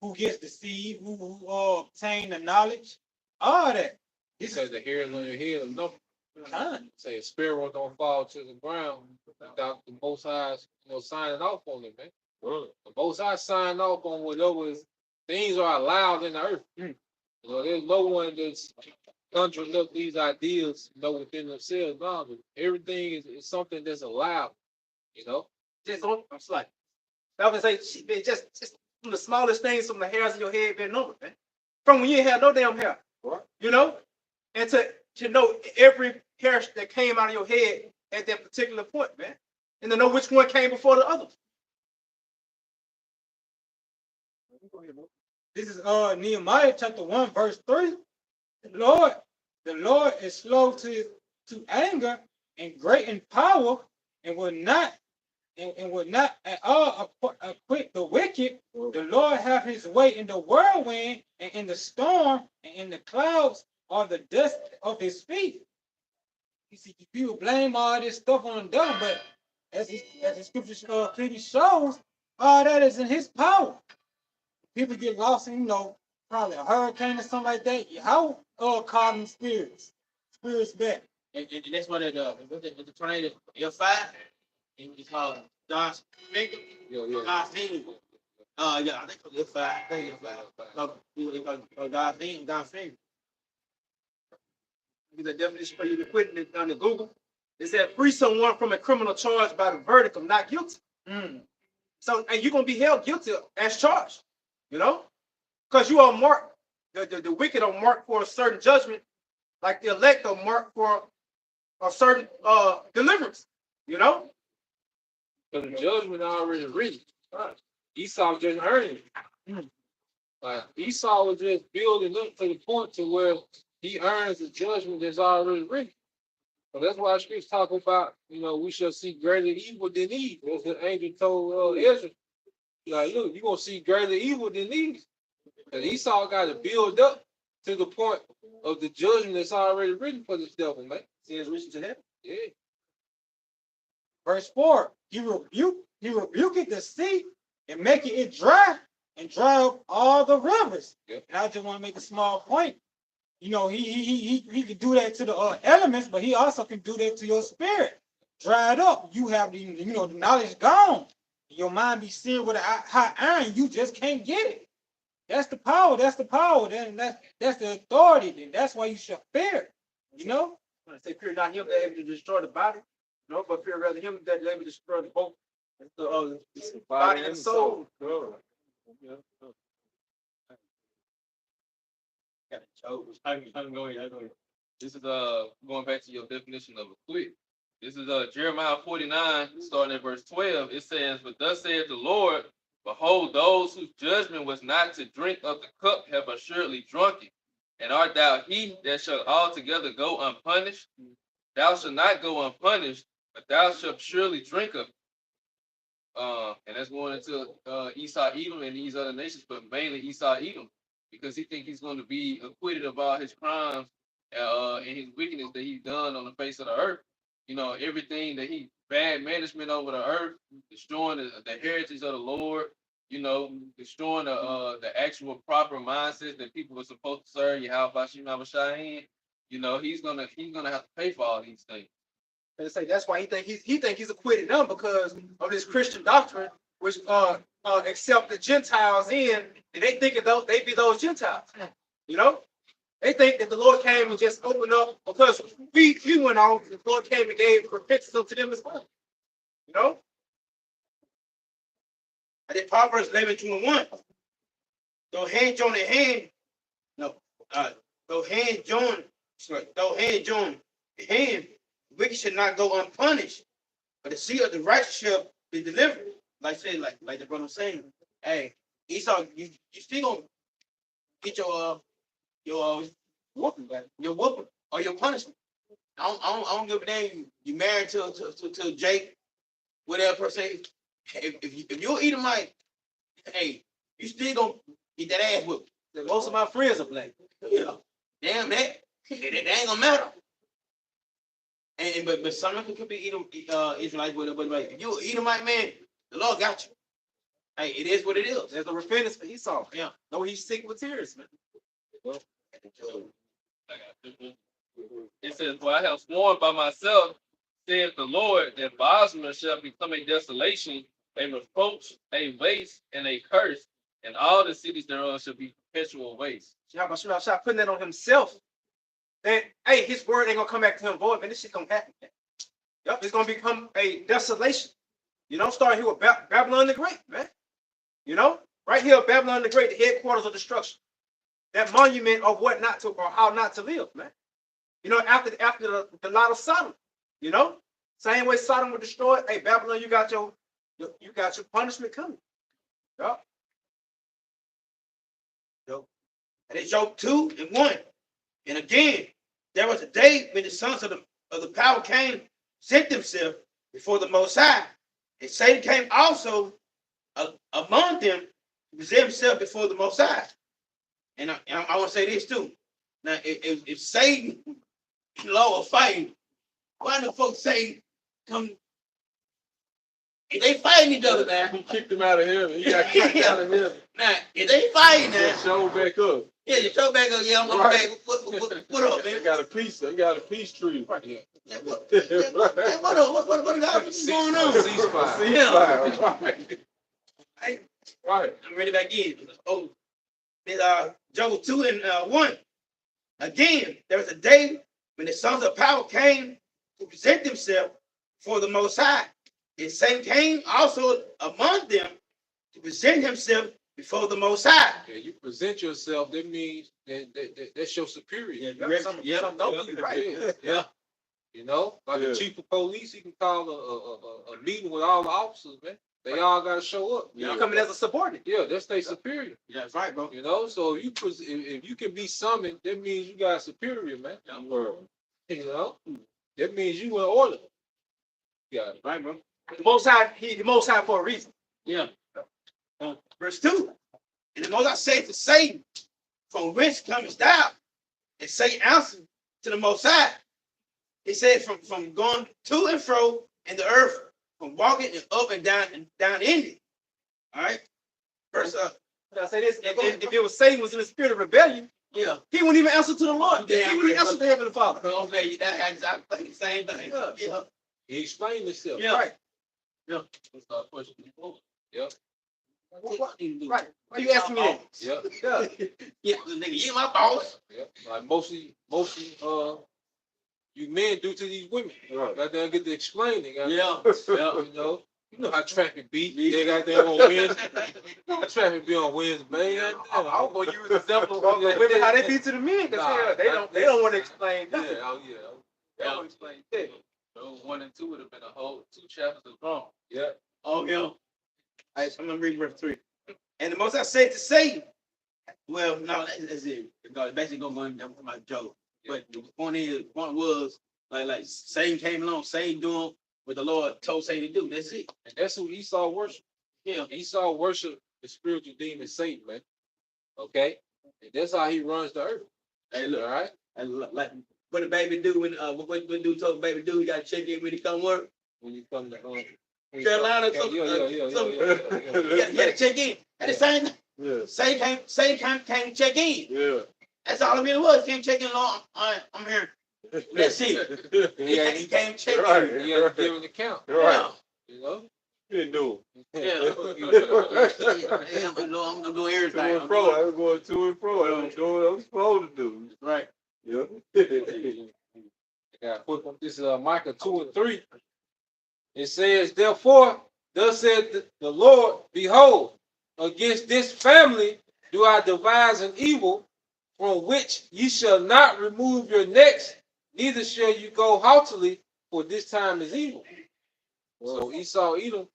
who gets the seed, who obtain the knowledge, all that. He says the hairs on your head. No, Time. say a sparrow don't fall to the ground without the Most High, signing off on it, man. The Most High signed off on whatever things are allowed in the earth. You know, there's no one that's conjuring up these ideas, within themselves. No, but everything is something that's allowed. You know. I'm sorry. I was gonna say, man, just from the smallest things, from the hairs of your head being numbered, man. From when you ain't had no damn hair, you know, and to know every hair that came out of your head at that particular point, man, and to know which one came before the others. This is Nehemiah chapter 1, verse 3. The Lord is slow to anger and great in power, and will not at all acquit the wicked. The Lord have his way in the whirlwind, and in the storm, and in the clouds, or the dust of his feet. You see, people blame all this stuff on the devil, but as the scripture clearly shows, all that is in his power. People get lost in, probably a hurricane or something like that. How call them spirits back? And that's what the tornado F5, and it's called God's finger. Yeah. God's finger. Yeah, I think it's F5. I think it's F5. God's finger. The definition for you to put it on the Google. It said free someone from a criminal charge by the verdict of not guilty. So, and you're gonna be held guilty as charged, because you are marked. The wicked are marked for a certain judgment, like the elect are marked for a certain deliverance. But the judgment already written. Esau just earned it. Like Esau was just building up to the point to where he earns the judgment that's already written. So that's why scriptures talk about, we shall see greater evil than these. As the angel told Ezra, like, look, you're gonna see greater evil than these. And Esau got to build up to the point of the judgment that's already written for this devil, man. See his wishes to heaven. Yeah. Verse 4, he rebuked the sea and making it dry and dry up all the rivers. Yep. And I just want to make a small point. He can do that to the elements, but he also can do that to your spirit. Dry it up. You have the knowledge gone. Your mind be seared with a hot iron. You just can't get it. That's the power. That's the power. That's the authority. Then that's why you should fear. When I say fear not him that able to destroy the body, but fear rather him that able to destroy the both the body and soul. This is going back to your definition of acquit. This is Jeremiah 49, starting at verse 12. It says, "But thus saith the Lord, behold, those whose judgment was not to drink of the cup have assuredly drunk it. And art thou he that shall altogether go unpunished? Thou shalt not go unpunished, but thou shalt surely drink of it." And that's going into Esau, Edom, and these other nations, but mainly Esau, Edom, because he think he's going to be acquitted of all his crimes and his wickedness that he's done on the face of the earth. Everything that he bad management over the earth, destroying the heritage of the Lord, destroying the actual proper mindset that people were supposed to serve Yahweh Shai in. He's gonna have to pay for all these things. And say that's why he think he's acquitted them because of this Christian doctrine, which accept the Gentiles in, and they think they be those Gentiles. They think that the Lord came and just opened up because we went on. The Lord came and gave repentance unto them as well. I did Proverbs 11:21. Though hand join in hand, though hand join hand, wicked should not go unpunished, but the seed of the righteous shall be delivered. Like the brother was saying, hey, Esau, you still gonna get your whooping back, your whooping or your punishment. I don't give a damn. You married to Jake, whatever per se. If you're Edomite, hey, you still gonna get that ass whooped. Most of my friends are black. Damn that ain't gonna matter. But some of them could be Israelites, but like if you Edomite, man, the Lord got you. Hey, it is what it is. There's a repentance for Esau. Yeah. No, he's sick with tears, man. It says, "For I have sworn by myself, saith the Lord, that Bosra shall become a desolation, a reproach, a waste, and a curse, and all the cities thereof shall be perpetual waste." Yahweh putting that on himself. That hey, his word ain't gonna come back to him void, man. This shit gonna happen. Yep, it's gonna become a desolation. Start here with Babylon the Great, man. Right here, Babylon the Great, the headquarters of destruction. That monument of what not to or how not to live, man. After the lot of Sodom, same way Sodom was destroyed. Hey, Babylon, you got your punishment coming. Yep. And it's Job 2:1. And again, there was a day when the sons of the power came present themselves before the Most High. And Satan came also among them to present himself before the Most High. And I want to say this too. Now, if Satan, Lord, fighting, why the folks say come? If they fighting each other now, He kicked him out of heaven. He got kicked out of heaven. now if they fighting now, Show back up. yeah, you show back up. Yeah, I'm Right. back. What up, man? They got a peace. They got a peace treaty. Yeah, what up? What going on? Ceasefire. Yeah. Right. I'm ready back in. Oh, Job 2 and 1. Again, there was a day when the sons of power came to present themselves for the Most High. And Satan came also among them to present himself before the Most High. Yeah, you present yourself, that means that's your superior. Yeah, Something yeah, over you, right? Yeah. You know, like Yeah. the chief of police, he can call a meeting with all the officers, man. They all gotta show up. You coming as a subordinate. Yeah, that's their superior. Yeah, that's right, bro. You know, so if you can be summoned, that means you got a superior, man. You know, that means you in order. Yeah. Right, bro. The Most High, he the Most High for a reason. Yeah. Verse 2. And the Most High said to Satan, from whence comest thou? And Satan answered to the Most High. He said, from going to and fro in the earth, from walking and up and down in it. All right. Verse I say this: if it was Satan was in the spirit of rebellion, yeah. he wouldn't even answer to the Lord. Yeah. He wouldn't answer to Heavenly Father. Okay, that has I think the same thing. Yeah. He explained himself. Yeah. Right. Let's start pushing people. Yep. What do you do? Right. Why you asking me that? Yep. Yeah. Yeah, nigga, you my boss. Yep. Like mostly, you men do to these women. Right. Got there get to explain it. Yeah. You know how traffic be. They got there on Wednesday. Traffic be on Wednesday, man. I was gonna use the example of the women how they be to the men because Nah, they don't want to explain Yeah, nothing. oh yeah. They don't explain that. Those 1 and 2 would have been a whole 2 chapters of wrong. Yeah. Oh, yeah. All right, so I'm gonna read verse 3. And the Most High said to Satan, well, no, that's it. It's basically going to go into my Job. But the point was, like Satan came along, Satan doing what the Lord told Satan to do. That's it. And that's who Esau worship. Yeah. Esau worship the spiritual demon Satan, man. Okay? And that's how he runs the earth. Hey, look, All right? and like what the baby do when what dude told the baby do, he got to check in when he come work. When you come to Carolina, yeah, something. yeah. You got to check in. And the same thing. Yeah. Satan came check in. Yeah. That's all it really was. He came check in, Lord. I'm here. That's it. He came check in. Right. He had to give an account. Right. You know? You didn't do Yeah. it. I'm gonna do everything. To and fro. I was going to and fro. I was doing what I'm supposed to do. Right. Yeah. Yeah, this is Micah 2 and 3. It says, therefore, thus said the Lord, behold, against this family do I devise an evil from which ye shall not remove your necks, neither shall you go haughtily, for this time is evil. So Esau, Edom,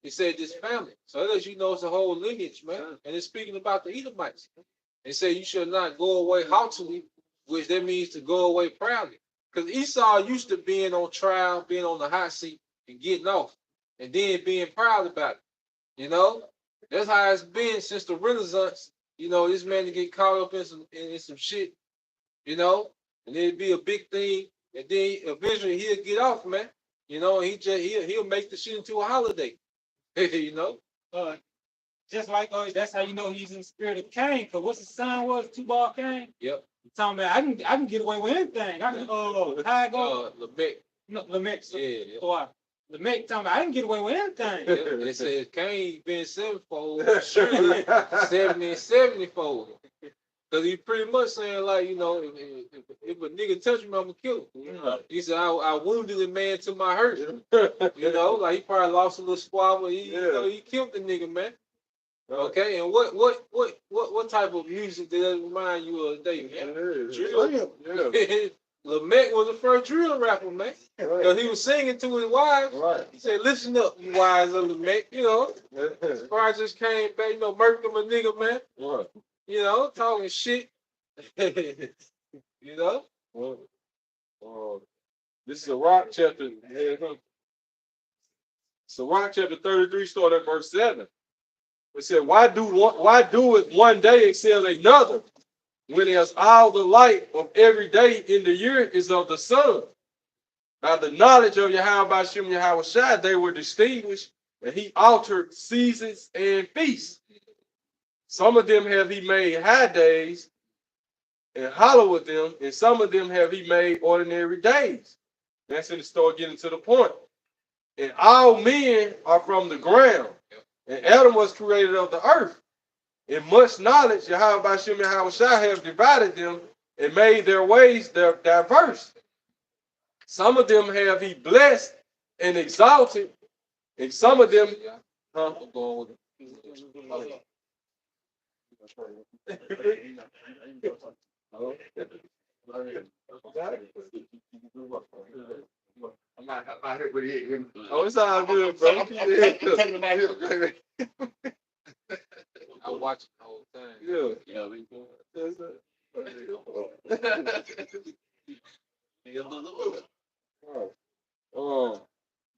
he said this family. So that lets you know it's a whole lineage, man. And it's speaking about the Edomites. They say you shall not go away haughtily, which that means to go away proudly. Because Esau used to being on trial, being on the hot seat, and getting off, and then being proud about it. You know, that's how it's been since the Renaissance. You know, this man to get caught up in some shit. You know, and it'd be a big thing, and then eventually he'll get off, man. You know, he'll make the shit into a holiday. You know. Just like that's how you know he's in the spirit of Cain. Cause what's his son was Tubal Cain. Yep. Talking about I can get away with anything. I can how I go. Lamech. No, Lamech. Yeah. So Lamech talking about I can get away with anything. Yeah. It says Cain been sevenfold, surely 70 and 70-fold. Cause he pretty much saying like, you know, if a nigga touch me, I'm gonna kill him. He said I wounded a man to my hurt. You know, like he probably lost a little squabble. You know, he killed the nigga, man. Okay, and what type of music did that remind you of today, man? Drill. Yeah. Lamech was the first drill rapper, man. Because he was singing to his wives. Right. He said, listen up, you wives of Lamech. You know, I just came back, you know, murking him a nigga, man. Right. You know, talking shit. You know? Well, This is Sirach chapter. Sirach chapter 33, start at verse 7. It said, why doeth one day excel another, when as all the light of every day in the year is of the sun? By the knowledge of Yahweh Bashem Yahweh Shai, they were distinguished, and he altered seasons and feasts. Some of them have he made high days, and hallowed them, and some of them have he made ordinary days. That's in the story getting to the point. And all men are from the ground, and Adam was created of the earth. In much knowledge, Yahweh Bashem Yahweh Shai have divided them and made their ways diverse. Some of them have he blessed and exalted, and some of them, huh? Oh, it's all good, bro. I watch it the whole time. Yeah.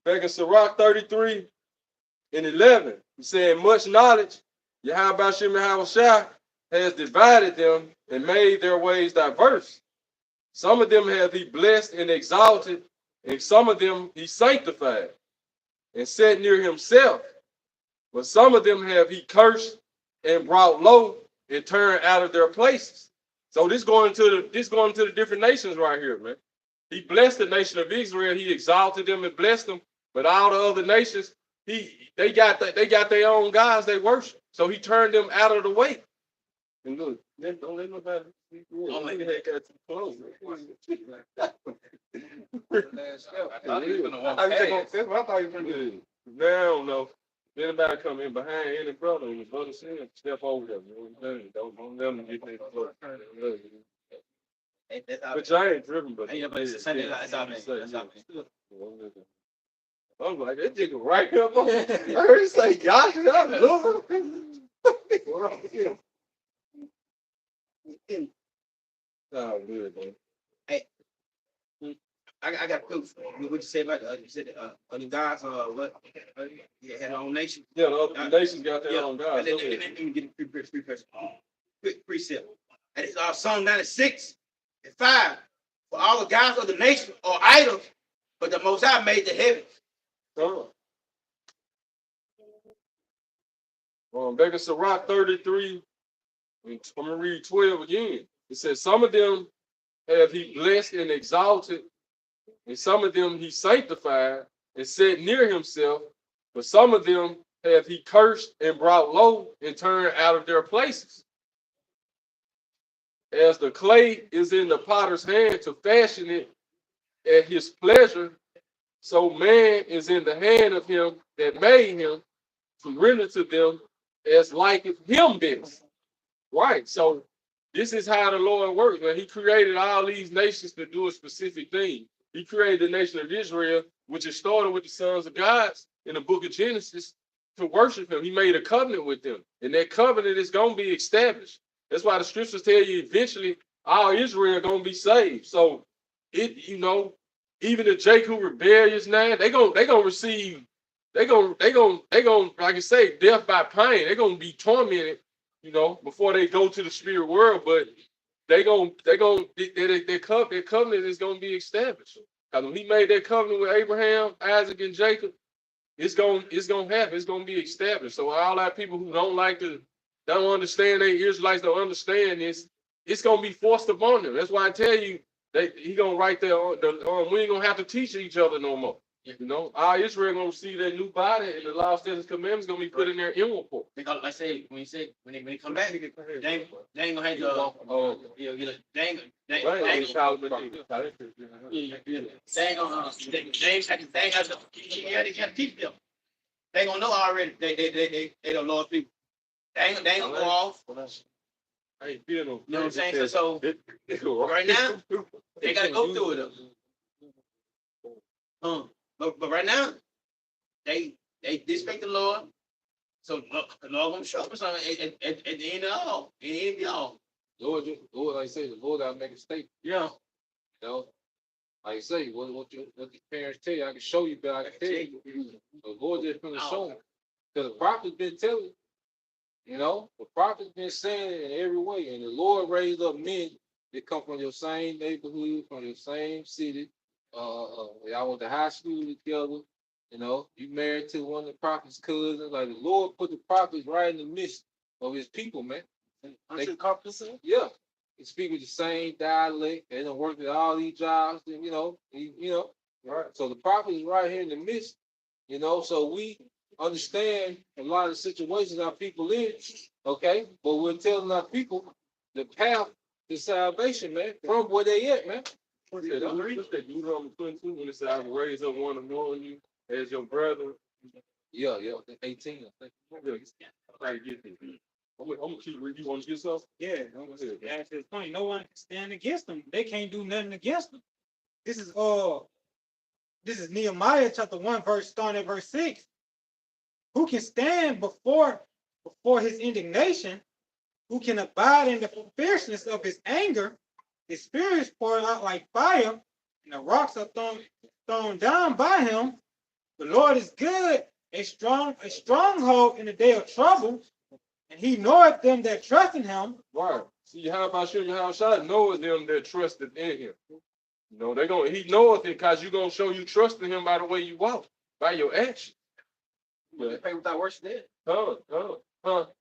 Back in Sirach 33 and 11, he said, much knowledge, Yahweh Bashem Yahweh Shai has divided them and made their ways diverse. Some of them have he blessed and exalted, and some of them he sanctified and set near himself. But some of them have he cursed and brought low and turned out of their places. So this going to the different nations right here, man. He blessed the nation of Israel. He exalted them and blessed them. But all the other nations, they got their own gods they worship. So he turned them out of the way. And look, don't let nobody. Don't let that get too close. I thought he was gonna walk I past. thought you were gonna do. Now I don't know. If anybody come in behind any brother and the brother said, step over them. You know what I'm saying? Don't let them get their close. But I ain't driven, but That's all, man. That's all, man. I was like, that nigga right up on. I heard him say, "Gosh, I'm losing." Oh, good, man. I got proof. What you say about you said the gods what? Yeah, had their own nation. Yeah, the other nations got their own gods. Let me get a quick precept. And it's Psalm 96 and 5. For all the gods of the nation are idols, but the Most High made the heavens. Back in Sirach 33, I'm going to read 12 again. It says, some of them have he blessed and exalted, and some of them he sanctified and set near himself, but some of them have he cursed and brought low and turned out of their places. As the clay is in the potter's hand to fashion it at his pleasure, so man is in the hand of him that made him to render to them as like him best. Right. So this is how the Lord works. When he created all these nations to do a specific thing. He created the nation of Israel, which is started with the sons of God in the book of Genesis, to worship him. He made a covenant with them. And that covenant is going to be established. That's why the scriptures tell you eventually all Israel going to be saved. So it, even the Jacob rebellious now, they gonna receive, they gonna, like I say, death by pain. They're gonna be tormented, before they go to the spirit world. But their covenant is gonna be established. Because when he made that covenant with Abraham, Isaac, and Jacob, it's gonna happen. It's gonna be established. So all that people who don't understand, they Israelites don't understand this, it's gonna be forced upon them. That's why I tell you, he gonna write there we ain't gonna have to teach each other no more. Our Israel gonna receive that new body, and the law, statutes, commandments gonna be put in their inward part. Because like I say, when they come back, they ain't gonna have to teach them. They ain't gonna know already. They don't know people. They ain't gonna go off. I ain't feeling no. You know what I'm saying? So right now, they gotta go through it. But right now, they disrespect the Lord. So the Lord gonna show up something at the end of all. At the end of all. Lord, like I say, the Lord gotta make a statement. Yeah. Like I say, what your parents tell you, I can show you, but I can tell you. The Lord just finna show me. Because the prophet's been telling, the prophet's been saying it in every way. And the Lord raised up men that come from your same neighborhood, from your same city. Y'all went to high school together. You married to one of the prophet's cousins. Like the Lord put the prophets right in the midst of his people, man. They competence. Yeah. They speak with the same dialect. They don't work at all these jobs, and right. So the prophet is right here in the midst, so we understand a lot of the situations our people in, okay? But we're telling our people the path to salvation, man, from where they at, man. Yeah, Deuteronomy 22 when it says, I will raise up one among you as your brother. Yeah, 18, I think. I get this. I'm gonna keep reading. You want to get some? Yeah, that's his point. No one can stand against them. They can't do nothing against them. This is Nehemiah chapter 1, starting at verse 6. Who can stand before his indignation? Who can abide in the fierceness of his anger? His spirit is poured out like fire, and the rocks are thrown down by him. The Lord is good, a stronghold in the day of trouble, and he knoweth them that trust in him. Right. See, how about you? How shall knoweth them that trusted in him? He knoweth it because you're gonna show you trust in him by the way you walk, by your action. They pay without worship dead. Huh. So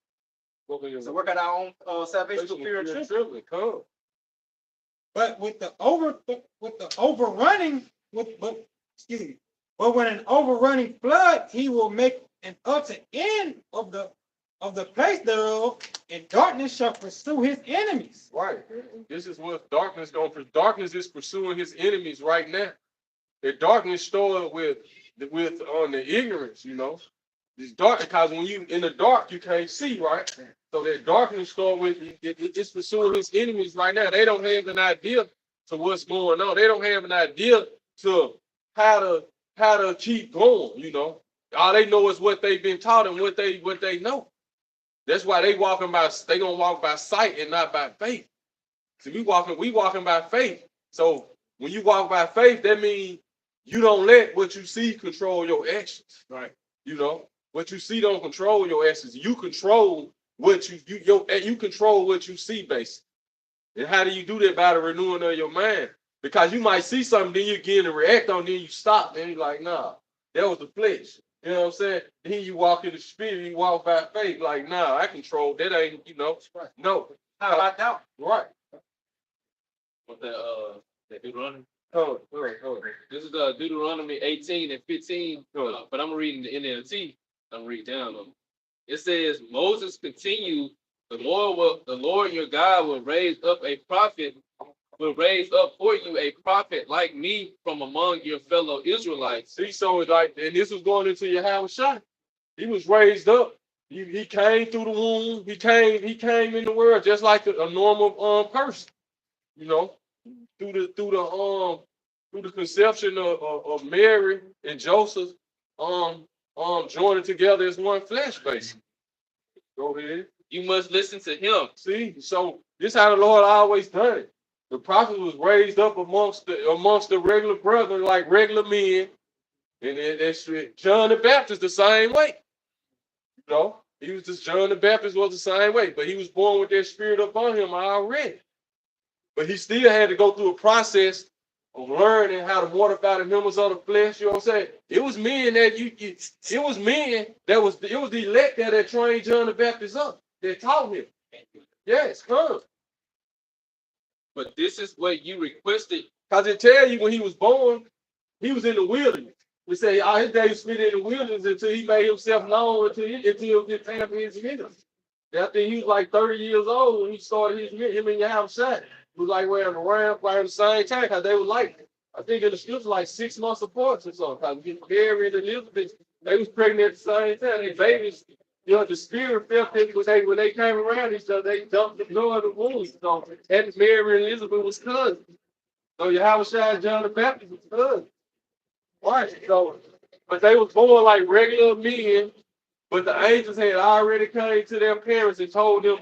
work out our own salvation through fear and trembling. Come. But when an overrunning flood, he will make an utter end of the place thereof, and darkness shall pursue his enemies. Right. This is what darkness is pursuing his enemies right now. The darkness stored with the ignorance, It's dark because when you in the dark you can't see, right? So that darkness stored with it's pursuing his enemies right now. They don't have an idea to what's going on. They don't have an idea to how to keep going, All they know is what they've been taught and what they know. That's why they gonna walk by sight and not by faith. See, we walking by faith. So when you walk by faith, that means you don't let what you see control your actions. Right. What you see don't control your actions. You control what you control what you see, basically. And how do you do that? By the renewing of your mind. Because you might see something, then you begin to react on, then you stop, and you're like, nah, that was the flesh. You know what I'm saying? Then you walk in the spirit, you walk by faith, like, nah, I control that ain't, no. How about doubt? Right. What the Deuteronomy? Oh. This is Deuteronomy 18 and 15, but I'm reading the NLT. I'm reading down them. It says, Moses continued, the Lord your God will raise up for you a prophet like me from among your fellow Israelites. See, so it's like, and this was going into Yahushua. He was raised up. He came through the womb. He came in the world just like a normal person, through the conception of Mary and Joseph, joining together as one flesh, basically. Go ahead. You must listen to him. See, so this is how the Lord always done it. The prophet was raised up amongst the regular brethren, like regular men, and that's John the Baptist the same way. He was just John the Baptist was the same way, but he was born with that spirit upon him already. But he still had to go through a process of learning how to mortify the members of the flesh. You know what I'm saying? It was men it was the elect that had trained John the Baptist up, that taught him. Yes, come. But this is what you requested. Because it tell you when he was born, he was in the wilderness. We say all his days spent in the wilderness until he made himself known until it time for his ministry. After he was like 30 years old when he started him and Yahushua. He was like wearing around the same time because they were like, I think it was like 6 months apart or something. Because Mary and Elizabeth, they was pregnant at the same time. They babies, the spirit felt it when they came around each other, they dumped the blood of the womb. So and Mary and Elizabeth was cousins. So Yahushua and John the Baptist was cousins. Right. So, but they was born like regular men, but the angels had already came to their parents and told them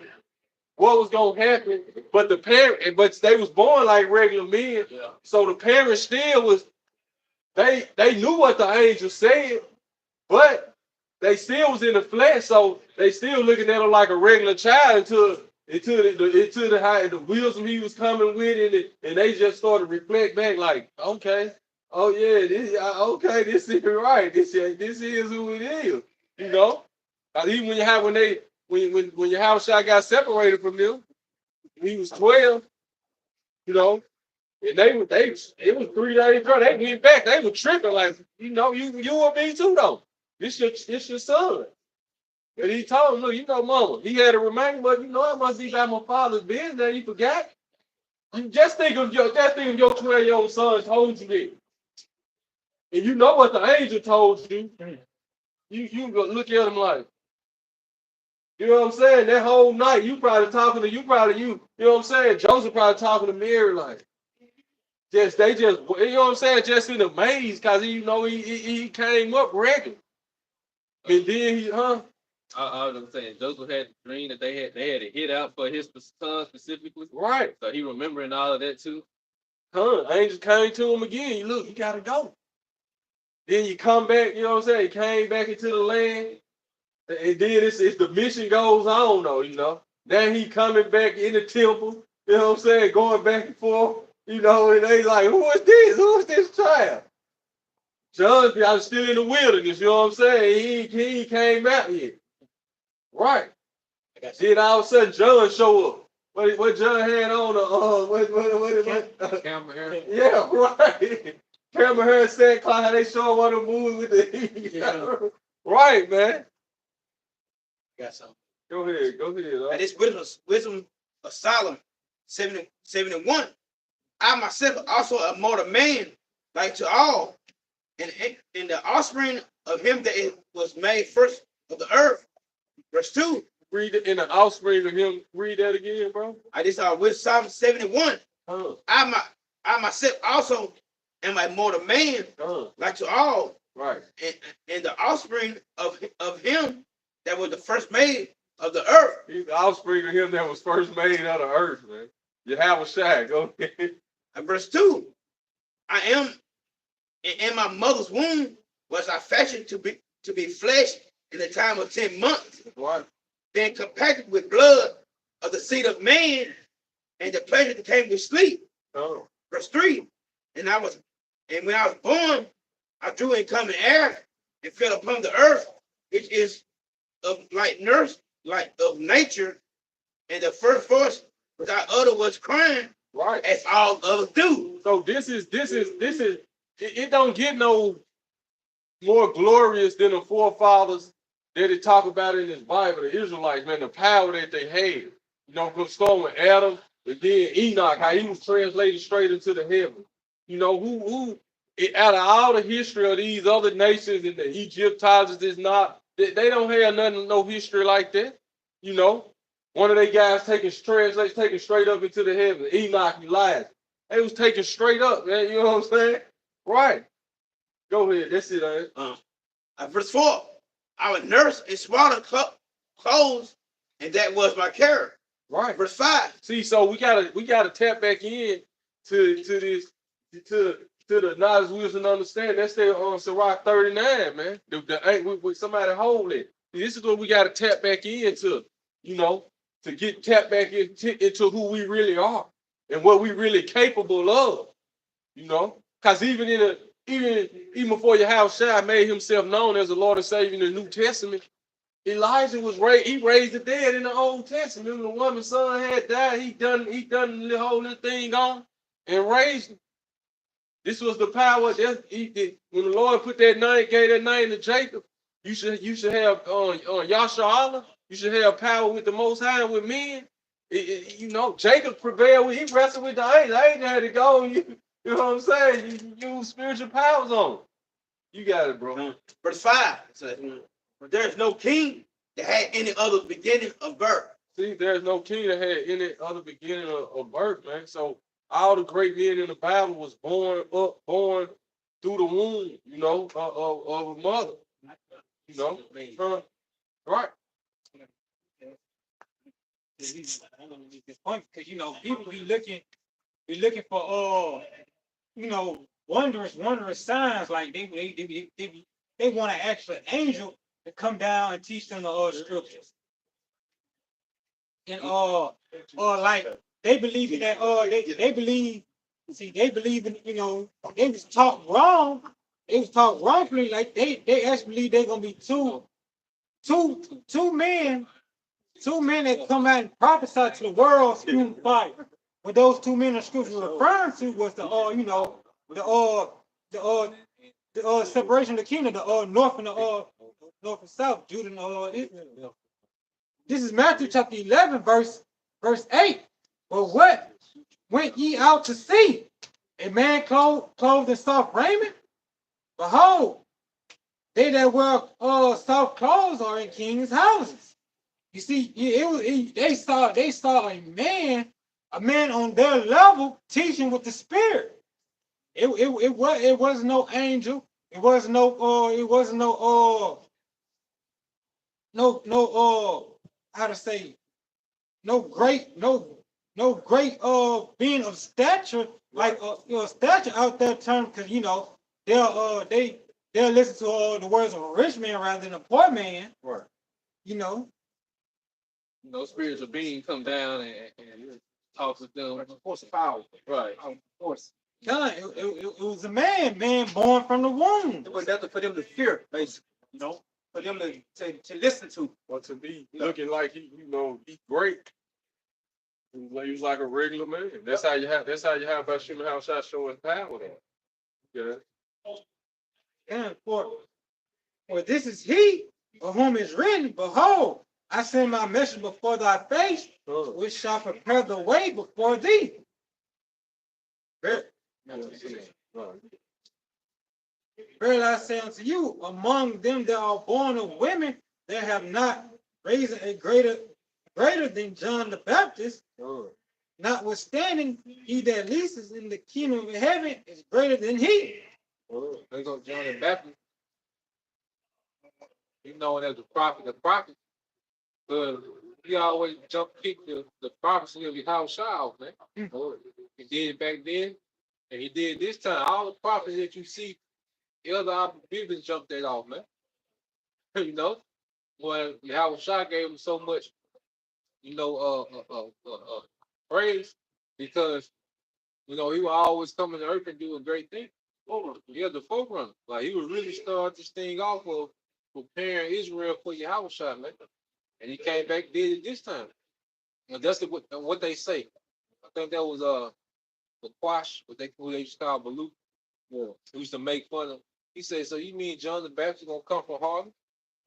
what was gonna happen. But but they was born like regular men. Yeah. So the parents still was they knew what the angel said, but they still was in the flesh, so they still looking at him like a regular child into the wisdom he was coming with, and they just started to reflect back like, okay, oh yeah, okay, this is right, this is who it is, you know. Even when your house shot got separated from them, when he was 12, you know, and it was 3 days ago. They went back. They were tripping like, you know, you and me too though. This your son. And he told him, look, you know, mama, he had to remind him, but you know, it must be by my father's business. You forgot. You just think of your 12-year-old son told you that. And you know what the angel told you. You go look at him like, you know what I'm saying? That whole night, you know what I'm saying? Joseph probably talking to Mary like, you know what I'm saying? Just in a maze, cause he came up regular. And then I was saying Joseph had a dream that they had to hit out for his son specifically. right. So he remembering all of that too. Angels came to him again. You look, you gotta go. Then you come back, you know what I'm saying? He came back into the land. And then it's the mission goes on though, you know. Now he coming back in the temple, you know what I'm saying, going back and forth, you know, and they like, who is this? Who is this child? John, I was still in the wilderness, you know what I'm saying? He came out here. Right. Then all of a sudden John show up. What John had on what Camera here. yeah, right. Camera hair said how they show one of the movies with the Yeah. right, man. Got something. Go ahead. And this wisdom of Solomon, 71. I myself also a mortal man, like to all, and the offspring of him that it was made first of the earth. Verse 2. Read it in the offspring of him. Read that again, bro. I just with Psalm 71. I myself also am a mortal man, like to all, Right. and the offspring of him that was the first made of the earth. He's the offspring of him that was first made out of earth, man. You have a shag. Go ahead. And verse 2. I am in my mother's womb was I fashioned to be flesh in the time of 10 months. What? Then compacted with blood of the seed of man, and the pleasure that came with sleep. Oh. Verse 3. And when I was born, I drew incoming air and fell upon the earth, which is of like nurse, like of nature, and the first voice which I uttered was crying, Right. as all others do. So this is it don't get no more glorious than the forefathers that it talk about in this Bible, the Israelites, man, the power that they had. You know, starting with Adam, and then Enoch, how he was translated straight into the heaven. You know, who out of all the history of these other nations and the Egyptologists is not, they don't have no history like that. You know, one of they guys taking straight up into the heaven, Enoch, Elijah. They was taken straight up, man. You know what I'm saying? Right. Go ahead. That's it, Verse 4. I was nursed and swaddled clothes, and that was my care. Right. Verse 5. See, so we gotta tap back in to the knowledge, wisdom, and understanding. That's there on Sirach 39, man. With somebody hold it. This is what we gotta tap back into, you know, to get tapped back into who we really are and what we really capable of, you know. Because even before Yahushua made himself known as the Lord and Savior in the New Testament, Elijah was raised. He raised the dead in the Old Testament. When the woman's son had died, he done the whole little thing on and raised him. This was the power that when the Lord put that name, gave that name to Jacob. You should have Yasharallah. You should have power with the Most High and with men. You know, Jacob prevailed. He wrestled with the angel. The angel had to go. You know what I'm saying? You use spiritual powers on him. You got it, bro. Verse 5 says, but there is no king that had any other beginning of birth. See, there's no king that had any other beginning of birth, man. So all the great men in the Bible was born through the womb, you know, of a mother. You know, right. this point because you know people be looking for you know wondrous signs like they want an actual angel to come down and teach them the scriptures and like they believe in that they believe they believe in they was taught wrong. They was taught wrongfully. Like they actually believe they're gonna be two men that come out and prophesy to the world spewing fire. What those two men in scripture were referring to was the separation of the kingdom, the north and the north and south, Judah and Israel. This is Matthew chapter 11, verse 8. But what went ye out to see? A man clothed in soft raiment? Behold, they that wear soft clothes are in kings' houses. You see, they saw a man on their level teaching with the spirit. It was no angel. It was no how to say no great being of stature like stature out there term because they'll listen to the words of a rich man rather than a poor man. Right. You know. No spiritual being come down and talks with them. Of course, power. Right. Of course. God, it was a man born from the womb. It was nothing for them to fear, basically. For them to listen to. Or to be looking like he great. He was like a regular man. That's how you have Bashim Haushai showing power there. Yeah. And for this is he of whom is written, behold, I send my message before thy face, which shall prepare the way before thee. Verily I say unto you, among them that are born of women, there have not raised a greater than John the Baptist. Notwithstanding, he that least is in the kingdom of heaven is greater than he. There go John the Baptist. He's known as the prophet of prophets. But he always kick the prophecy of Yahushua off, man. He did it back then, and he did this time. All the prophets that you see, Elder Biblis jumped that off, man. When Yahushua gave him so much, praise because he would always come to the earth and do a great thing. He was the forerunner. Like he would really start this thing off of preparing Israel for Yahushua, man. And he came back, did it this time. And that's what they say. I think that was the Quash, who they used to call Baluch. Yeah. Who used to make fun of. He said, "So you mean John the Baptist gonna come from Harlem?"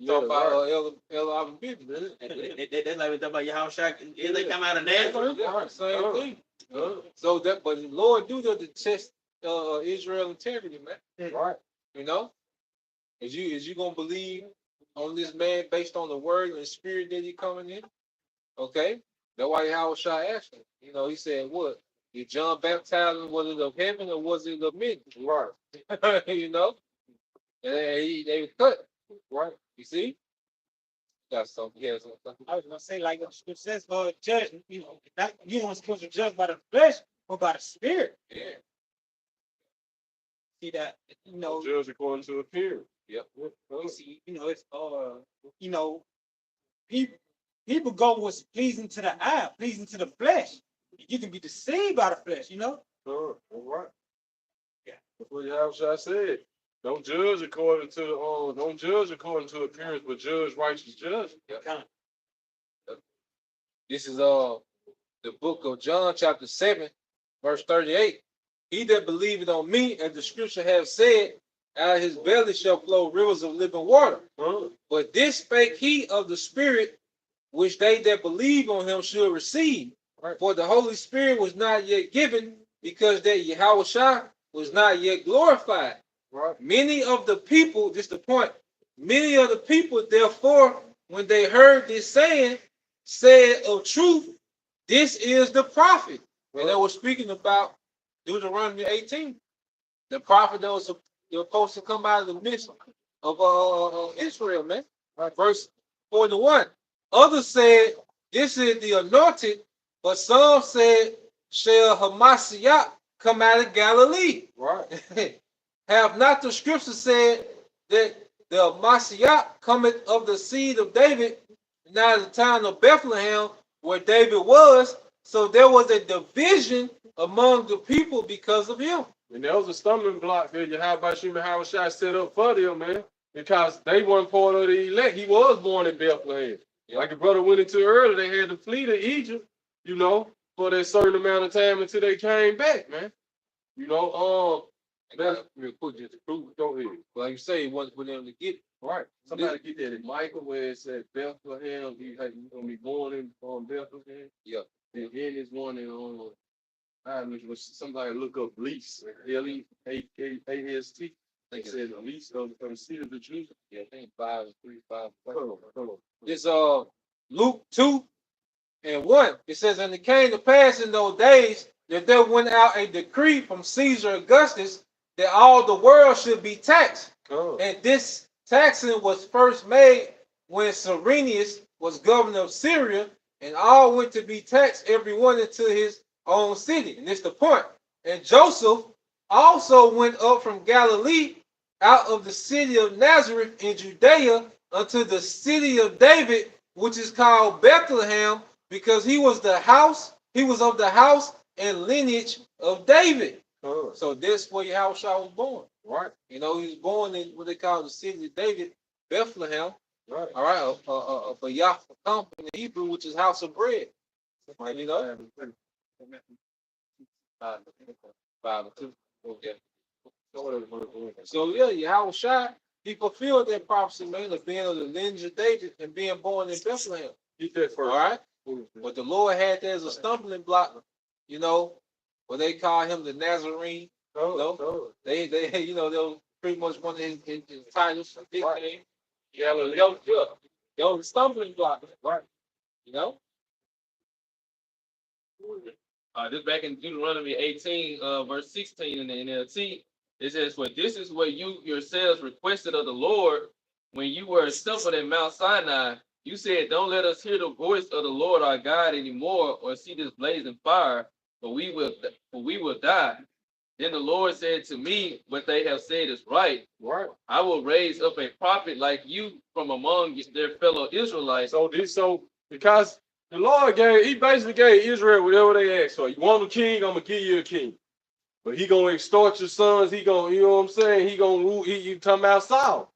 Talk about Elder Biblis. That's like we talk about Yahushua. They come out of Nazareth. Same thing. So that, but the Lord do that to test Israel integrity, man. Right. Is you gonna believe on this man based on the word and the spirit that he coming in? Okay, that's why Yahushua asked him. He said, "What? Did John baptized? Was it of heaven or was it of men?" Right. And they were cut. Right. You see? Got something. Yeah. I was gonna say, like it says, judge. You don't supposed to judge by the flesh, but by the spirit. Yeah. See that? Judge according to appearance. Yep. You see, it's people go what's pleasing to the eye, pleasing to the flesh. You can be deceived by the flesh, All right. Yeah. That's what Yahushua said. Don't judge according to appearance, but judge righteous judgment. Yep. This is the book of John, chapter 7, verse 38. He that believeth on me, as the scripture have said, out of his belly shall flow rivers of living water. But this spake he of the Spirit, which they that believe on him should receive. Right. For the Holy Spirit was not yet given, because that Yahushua was not yet glorified. Right. Many of the people, this is the point, many of the people, therefore, when they heard this saying, said of truth, this is the prophet. Right. And they were speaking about Deuteronomy 18, the prophet that was supposed to come out of the midst of Israel, man. Right. Verse 41. Others said, this is the anointed, but some said, shall Hamashiach come out of Galilee? Right. Have not the scripture said that the Messiah cometh of the seed of David, now the town of Bethlehem, where David was? So there was a division among the people because of him. And that was a stumbling block that Yahweh Shem and Howard Shai set up for them, man. Because they weren't part of the elect. He was born in Bethlehem. Like the brother went into earlier, they had to flee to Egypt, you know, for that certain amount of time until they came back, man. You know, Real quick, just to prove it. go ahead. Like you say, it wasn't for them to get it. Right. Somebody get that in Michael where it said Bethlehem, he's gonna be born in Bethlehem. Yeah. And then there's one in somebody look up lease, Least. They said the least of the seed of the Jews. Yeah, I think 5 and 3, 5. Hold on. It's Luke 2:1. It says, and it came to pass in those days that there went out a decree from Caesar Augustus that all the world should be taxed. And this taxing was first made when Cyrenius was governor of Syria, and all went to be taxed, everyone into his own city. And it's the point. And Joseph also went up from Galilee out of the city of Nazareth in Judea unto the city of David, which is called Bethlehem, because he was of the house and lineage of David. So this where Yahushua was born. Right. You know, he was born in what they call the city of David, Bethlehem. Right. All right, for Yahweh in the Hebrew, which is house of bread. You know, 5 and 2. Okay. So yeah, Yahushua, he fulfilled that prophecy, man, of being of the lineage of David and being born in Bethlehem. Get that first. All right. But the Lord had that as a stumbling block, you know, where they call him the Nazarene. They you know, they were pretty much one of his titles, his name. Yeah, they were stumbling block, right? You know. This back in Deuteronomy 18, verse 16 in the NLT, it says, "For this is what you yourselves requested of the Lord when you were assembled at Mount Sinai. You said, don't let us hear the voice of the Lord our God anymore, or see this blazing fire, for we will die. Then the Lord said to me, what they have said is right. Right. I will raise up a prophet like you from among their fellow Israelites." So because the Lord he basically gave Israel whatever they asked for. You want a king, I'm gonna give you a king. But he gonna extort your sons, he gonna, you know what I'm saying? He gonna rule, you talking about Saul.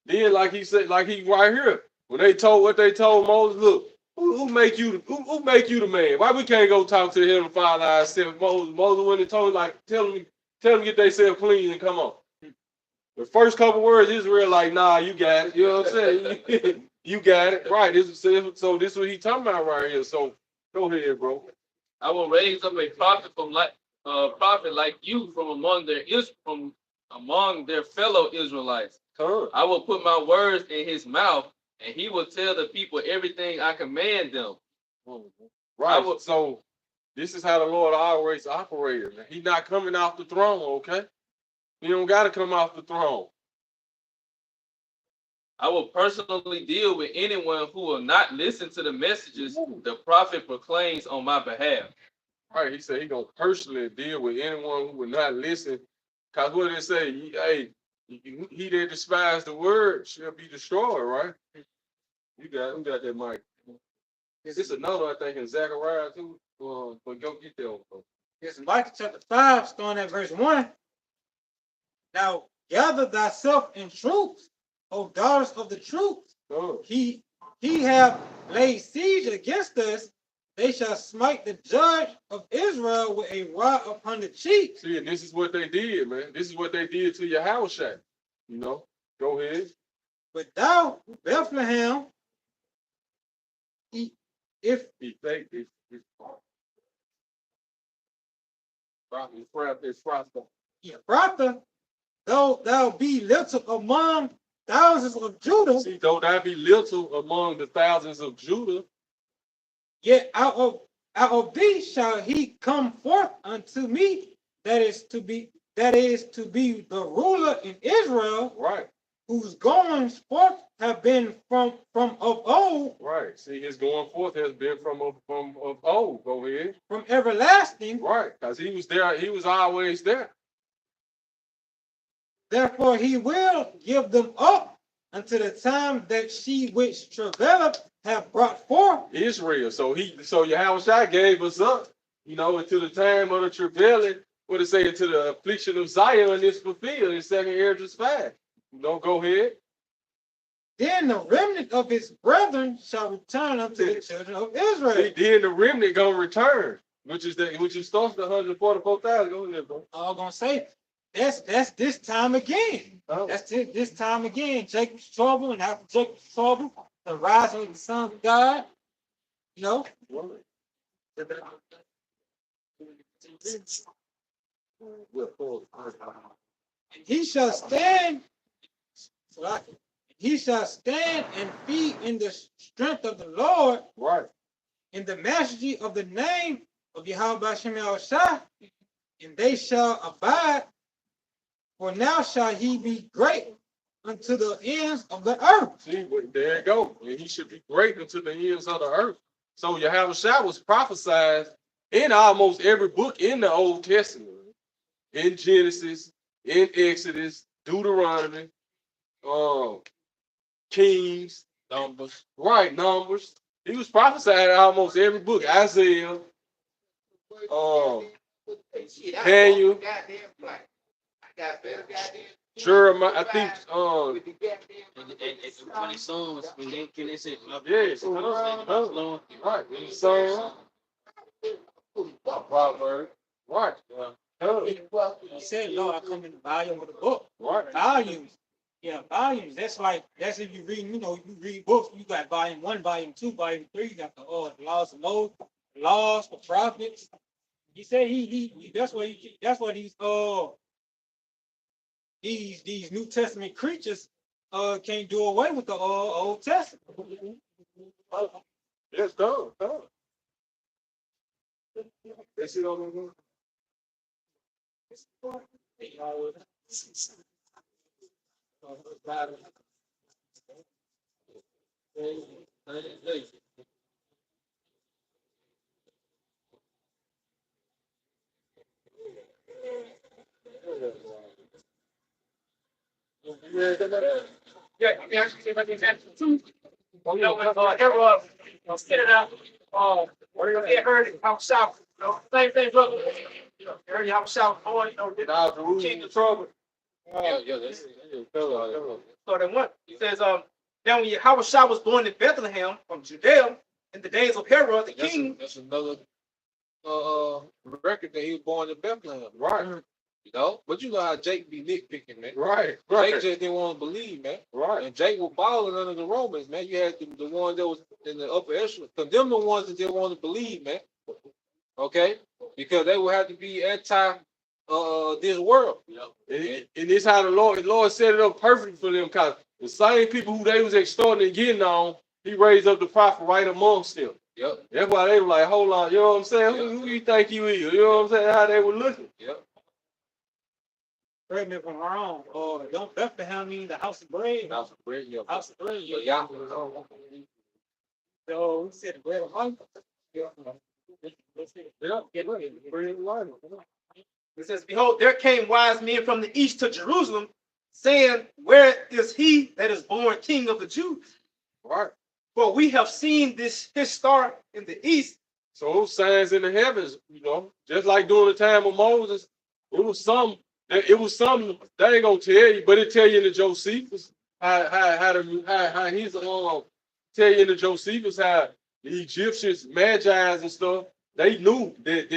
Then like he said, like he right here, when they told what they told Moses, look, who make you the man? Why we can't go talk to the Heavenly Father ourselves? Moses went and told him, like, tell them get themselves clean and come on. The first couple words, Israel like, nah, you got it. You know what I'm saying? You got it. Right. So this is what he talking about right here. So go ahead, bro. I will raise up a prophet like you from among their fellow Israelites. I will put my words in his mouth, and he will tell the people everything I command them. Right. So this is how the Lord always operated. He's not coming off the throne, okay? You don't got to come off the throne. I will personally deal with anyone who will not listen to the messages the prophet proclaims on my behalf. Right. He said he's going to personally deal with anyone who will not listen. Because what did it say? Hey, he that despises the word shall be destroyed, right? You got that, Mike. Is this another, I think, in Zechariah too? But go get there. It's Micah chapter 5, starting at verse 1. Now gather thyself in troops, O daughters of the troops. He have laid siege against us. They shall smite the judge of Israel with a rod upon the cheek. See, and this is what they did, man. This is what they did to Yahushua. You know, go ahead. But thou, Bethlehem, Ephrathah, though thou be little among thousands of Judah. See, though thou be little among the thousands of Judah, yet out of thee shall he come forth unto me, that is to be the ruler in Israel. right? whose goings forth have been from of old, Right. See, his going forth has been from of old. Go ahead. from everlasting. Right. Because he was there. He was always there. Therefore he will give them up until the time that she which travaileth have brought forth. Israel. So Yahweh gave us up, until the time of the travailing, what it say, until the affliction of Zion is fulfilled in 2nd Esdras 5. Go ahead. Then the remnant of his brethren shall return unto the children of Israel. See, then the remnant gonna return, which starts the 144,000. Go ahead, bro. I'm gonna say that's this time again. Oh. That's it, this time again. Jacob's trouble, and after Jacob's trouble, the rising of the sons of God. You know, and he shall stand. He shall stand and feed in the strength of the Lord, Right. in the majesty of the name of Yahweh Bashem Yahushua, and they shall abide. For now shall he be great unto the ends of the earth. See, there you go. And he should be great unto the ends of the earth. So Yahweh was prophesied in almost every book in the Old Testament. In Genesis, in Exodus, Deuteronomy, Kings, Numbers. right, Numbers. He was prophesied in almost every book. Isaiah, Daniel, Jeremiah, I think, And 20 songs, when they say, yes, right, Psalm, Proverbs, right, He said, Lord, I come in the volume of the book. right. Volumes. Yeah, volumes. That's if you read, you read books, you got volume 1, volume 2, volume 3, you got the laws of Moses, laws for prophets. He said that's what these New Testament creatures can't do away with the Old Testament. Yes, done. That's it on the Yeah, I mean, actually, if I can add too. You know, when Herod set it up, it heard how south, same thing, brother. Heard how south, king of trouble. That's So then what? It says, now when Yahweh was born in Bethlehem from Judea in the days of Herod the king. That's another record that he was born in Bethlehem. right, But you know how Jake be nitpicking, man. right, Jake just didn't want to believe, man. right. And Jake was balling under the Romans, man. You had the one that was in the upper echelon. Condemn the ones that didn't want to believe, man. Okay? Because they would have to be anti this world. And this how the Lord set it up perfect for them, because the same people who they was extorting and getting on, he raised up the prophet right amongst them. Yep. That's why they were like, hold on, you know what I'm saying? Who you think you is? You know what I'm saying? How they were looking. Yep. Correct me if I'm wrong. Don't Bethlehem mean the house of bread? House of bread, yeah. House of bread. Yeah. So we said the bread of life. It says, behold, there came wise men from the east to Jerusalem, saying, where is he that is born king of the Jews? Right. For we have seen his star in the east. So those signs in the heavens, just like during the time of Moses, it was something they ain't gonna tell you, but it tell you in the Josephus how he's tell you in the Josephus how the Egyptians, Magi's and stuff, they knew that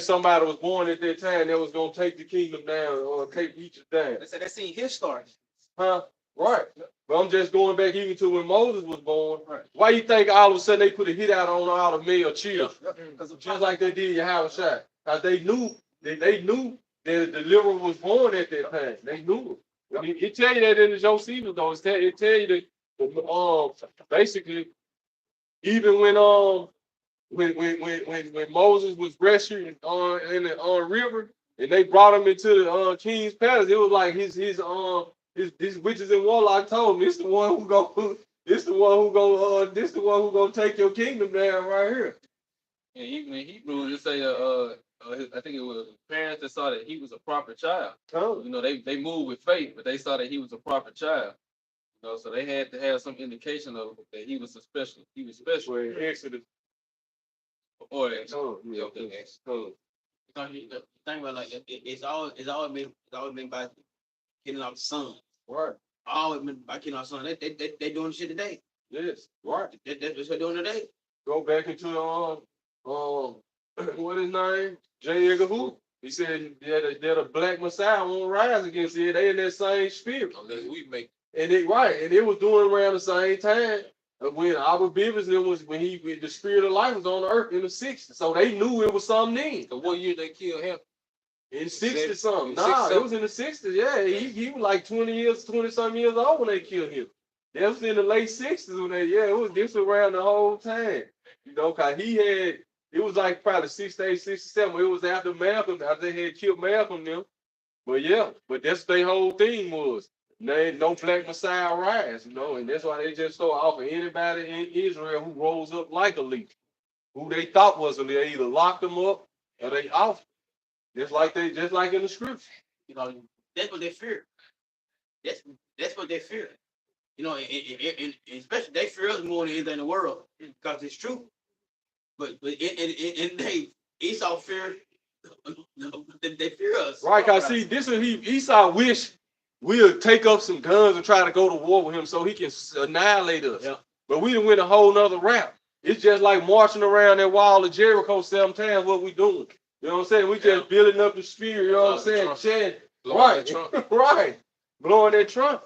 somebody was born at that time that was gonna take the kingdom down or take Egypt down. They said they seen his star. Huh? Right. But I'm just going back even to when Moses was born. Right. Why you think all of a sudden they put a hit out on all the male children? Because Just like they did Yahweh Shai. Because they knew that the deliverer was born at that time. They knew it. I mean, it tell you that in the Josephus though. It tell you that basically even when Moses was rescued in the river and they brought him into the king's palace. It was like his witches and warlock told him, this the one who go this the one who go this the one who gonna take your kingdom down right here. And even in Hebrew, it say, I think it was parents that saw that he was a proper child. Oh. You know, they moved with faith, but they saw that he was a proper child. You know, so they had to have some indication of that he was special. He was special. Where in Exodus. Or Yeah. The thing about like it's always been by killing off the sun. Right. Always been by killing off the sun. They doing shit today. Yes. Right. That's what they're doing today. Go back into what his name? J. Edgar Hoover. He said that a black Messiah won't rise against it. They in that same spirit. Unless we make And it was doing around the same time when Albert Bivens was when the spirit of life was on the earth in the 60s. So they knew it was something in. the 1 year they killed him. In 60 something. in Nah, 60 it was in the 60s. Yeah, he was like 20-some years old when they killed him. That was in the late 60s when this was around the whole time. You know, cause it was like probably 68, 67. It was after Malcolm, after they had killed Malcolm them. But that's their whole thing was. No black Messiah rise, you know, and that's why they just start offering anybody in Israel who rose up like a leader, who they thought was a leader, either locked them up or they off. Just like in the scripture. You know, that's what they fear. That's what they fear. You know, and especially they fear us more than anything in the world because it's true. But they Esau fear they fear us. Right, cause see, this is Esau wish we'll take up some guns and try to go to war with him so he can annihilate us. Yeah. But we done went a whole nother route. It's just like marching around that wall of Jericho 7 times. What we doing? You know what I'm saying? We just building up the spirit. You know what I'm saying? Right, right. Blowing that trump.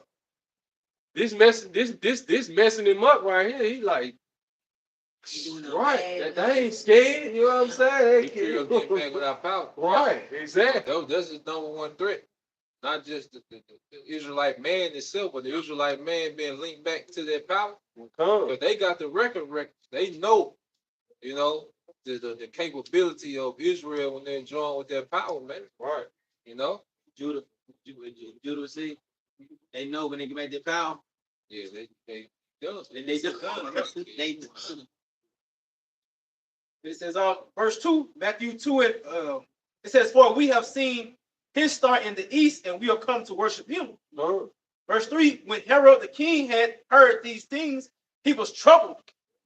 This messing him up right here. He like, right. They ain't scared. You know what I'm saying? He killed getting back without power. Right, exactly. That's his #1 threat. Not just the Israelite man itself, but the Israelite man being linked back to their power. But they got the records. They know, you know, the capability of Israel when they're joined with their power, man. Right. You know? Judah see, they know when they get back their power. Yeah, they do. It says, verse 2, Matthew 2, it says, for we have seen his star in the east, and we are come to worship him. No. Verse 3, when Herod the king had heard these things, he was troubled.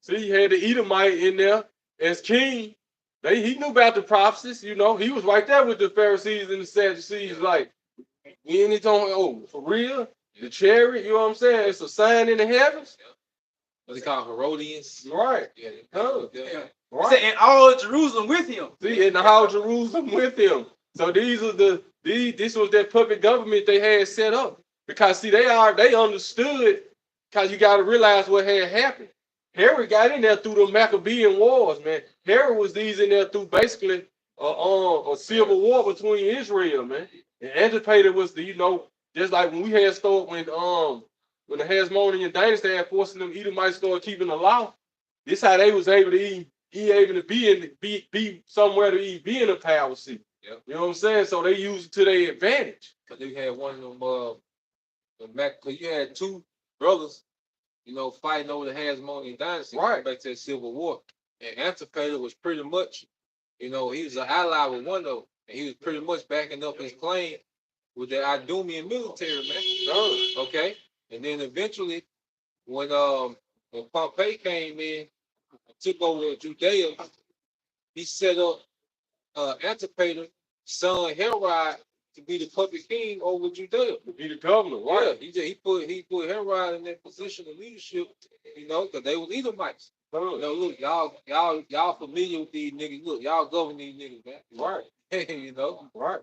See, he had the Edomite in there as king. He knew about the prophecies, you know. He was right there with the Pharisees and the Sadducees, like, we ain't talking, for real? The chariot, you know what I'm saying? It's a sign in the heavens. what they call Herodians. Right. Yeah, Right. Said, and all of Jerusalem with him. See, in the whole Jerusalem with him. So this was that puppet government they had set up. Because see, they understood, because you got to realize what had happened. Herod got in there through the Maccabean wars, man. Herod was in there through basically a civil war between Israel, man. And Antipater was just like when we had started when the Hasmonean dynasty had forcing them Edomites start keeping the law. This how they was able to be somewhere to be in a power seat. Yep. You know what I'm saying? So they used it to their advantage. Because they had one of them, because you had two brothers, you know, fighting over the Hasmonean dynasty, Right. Back to the Civil War. And Antipater was pretty much, you know, he was an ally with one of them, and he was pretty much backing up his claim with the Idumean military, man. Okay? And then eventually, when Pompey came in and took over Judea, he set up Antipater, son Herod, to be the puppet king over Judea. To be the governor, right? Yeah, he put Herod in that position of leadership, you know, because they were Edomites. You know, look, y'all familiar with these niggas. Look, y'all govern these niggas, man. Right. You know? Right.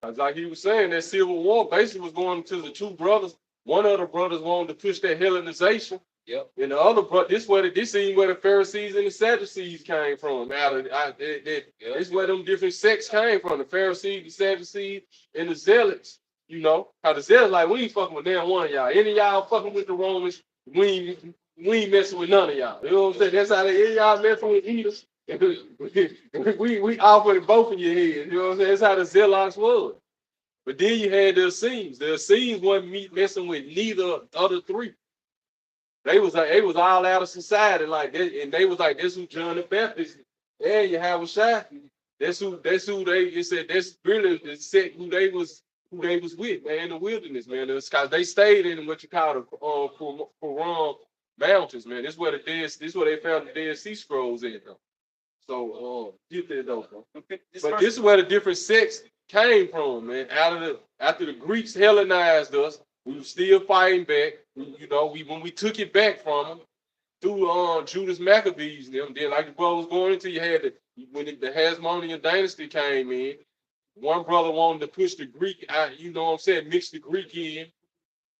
Because like he was saying, that Civil War basically was going to the two brothers. One of the brothers wanted to push that Hellenization. Yep. And the other brother, this is where the Pharisees and the Sadducees came from. This where them different sects came from. The Pharisees, the Sadducees, and the Zealots. You know, how the Zealots like, we ain't fucking with damn one of y'all. Any of y'all fucking with the Romans, we ain't messing with none of y'all. You know what I'm saying? That's how any of y'all messing with Edom. we offered both of your heads. You know what I'm saying? That's how the Zealots was. But then you had the Essenes. The Essenes wasn't messing with neither other three. They was like, they was all out of society like that, and they was like, this who John the Baptist, and you have a shot. That's who they said that's really the set who they was with, man, in the wilderness, man. It's cause they stayed in what you call the Qumran mountains, man. This is where they found the Dead Sea Scrolls in though. So get that though, bro. But this is where the different sects came from, man. After the Greeks Hellenized us, we were still fighting back. When we took it back from them through Judas Maccabees, them. Then like the brother was going into, you had when the Hasmonean dynasty came in. One brother wanted to push the Greek out, you know what I'm saying, mix the Greek in,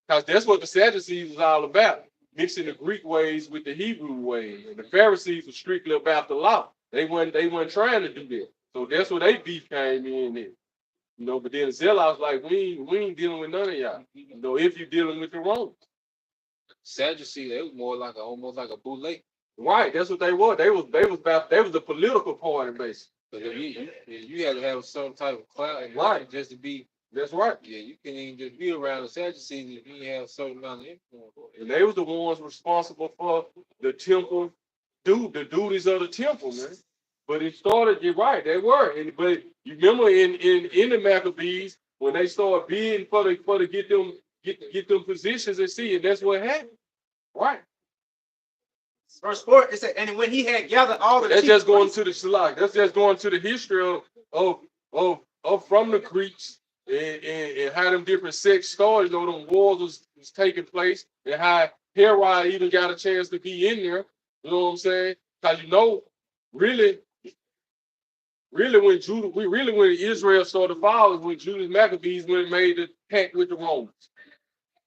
because that's what the Sadducees was all about, mixing the Greek ways with the Hebrew ways. And the Pharisees were strictly about the law. They weren't trying to do that. So that's where they beef came in. But then the Zealots like, we ain't dealing with none of y'all. If you're dealing with the Romans. Sadducee, they was more like almost like a bootleg. Right, that's what they were. They was the political party basically. But you had to have a certain type of clout, right, just to be. That's right. Yeah, you can't even just be around the Sadducees if you have a certain amount of influence. And they was the ones responsible for the temple, the duties of the temple, man. But it started, you're right, they were. But you remember in the Maccabees, when they started bidding for to get them positions and see, and that's what happened. Right. Verse 4, it said, and when he had gathered all the that's just going to the Shalak. That's just going to the history of from the Greeks and how them different sects started. Them wars was taking place, and how Herod even got a chance to be in there. You know what I'm saying? Because really when Israel started falling, when Judas Maccabees went and made the pact with the Romans.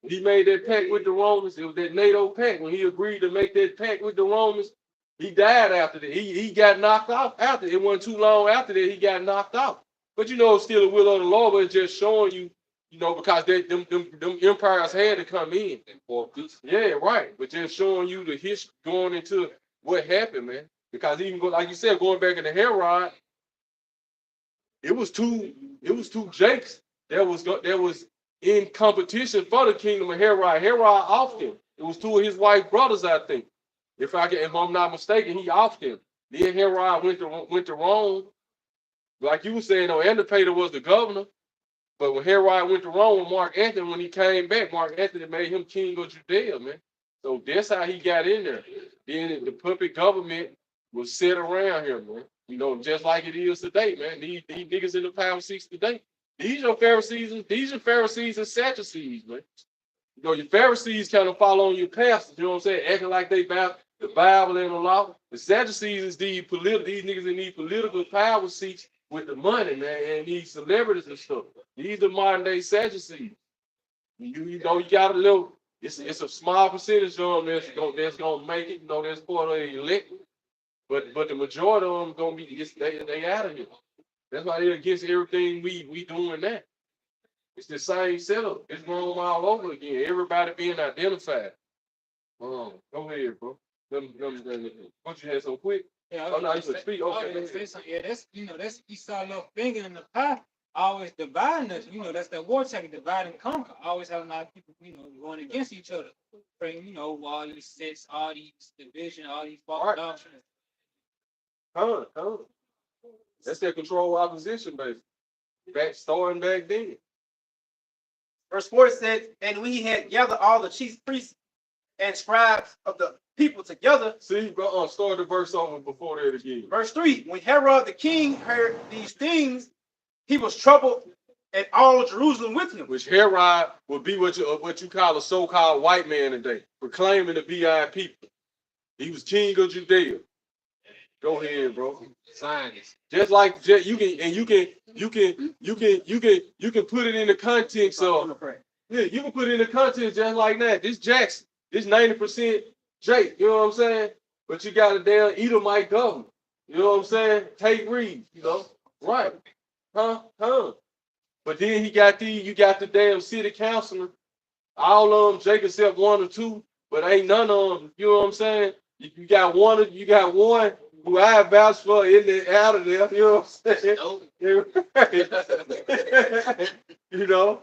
He made that pact with the Romans. It was that NATO pact. When he agreed to make that pact with the Romans, he died after that. He got knocked off after. It wasn't too long after that he got knocked off. But it's still the will of the Lord, but it's just showing you, because them empires had to come in. Yeah, right. But just showing you the history going into what happened, man. Because even like you said, going back into Herod, it was two Jakes that was in competition for the kingdom of Herod. Herod offed him. It was two of his white brothers, I think. If I'm not mistaken, he offed him. Then Herod went to Rome. Like you were saying, Antipater was the governor. But when Herod went to Rome with Mark Antony, when he came back, Mark Antony made him king of Judea, man. So that's how he got in there. Then the puppet government was set around here, man. Just like it is today, man. These niggas in the power seats today. These are Pharisees and Sadducees, man. Your Pharisees kind of follow on your pastors, you know what I'm saying? Acting like they about the Bible and the law. The Sadducees is these niggas in these political power seats with the money, man, and these celebrities and stuff. These are modern day Sadducees. You got a little, it's a small percentage of them that's gonna make it, that's part of the elect. But the majority of them gonna be they out of here. That's why they're against everything we doing that. It's the same setup. It's wrong all over again. Everybody being identified. Go ahead, bro. Don't you have so quick? Yeah, no, you should speak. Okay. Yeah, that's Esau little finger in the pie, always dividing us. That's that war tactic, divide and conquer. Always having a lot of people, going against each other. Bring, all these sets, all these division, all these false doctrines. That's their control opposition, baby. Starting back then. Verse 4 says, and we had gathered all the chief priests and scribes of the people together. See, bro, start the verse over before that again. Verse 3, when Herod the king heard these things, he was troubled, and all Jerusalem with him. Which Herod would be what you call a so-called white man today, proclaiming to be our people. He was king of Judea. Go ahead, bro. Science. Just like you can put it in the context of you can put it in the context just like that. This Jackson, this 90% Jake, you know what I'm saying? But you got a damn Edomite governor. You know what I'm saying? Tate Reeves, right? But then you got the damn city councilor. All of them, Jake except one or two, but ain't none of them. You know what I'm saying? You got one who I vouch for in the out of there, you know what I'm saying? No. You know,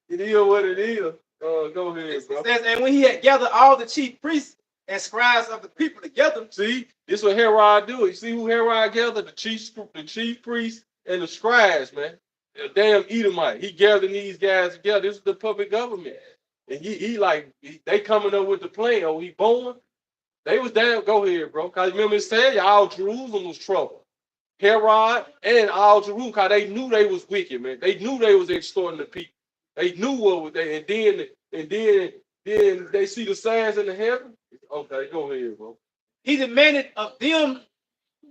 it is what it is. Go ahead, It bro. says, and when he had gathered all the chief priests and scribes of the people together, See, this what Herod do. You see who Herod gathered? The chief priests and the scribes, man. The damn Edomite. He gathered these guys together. This is the puppet government. And they coming up with the plan. Oh, he born? They was down. Go ahead, bro. Cause remember it said all Jerusalem was trouble. Herod and all Jerusalem, cause they knew they was wicked, man. They knew they was extorting the people. They knew what was they, and then they see the signs in the heaven. Okay, go ahead, bro. he demanded of them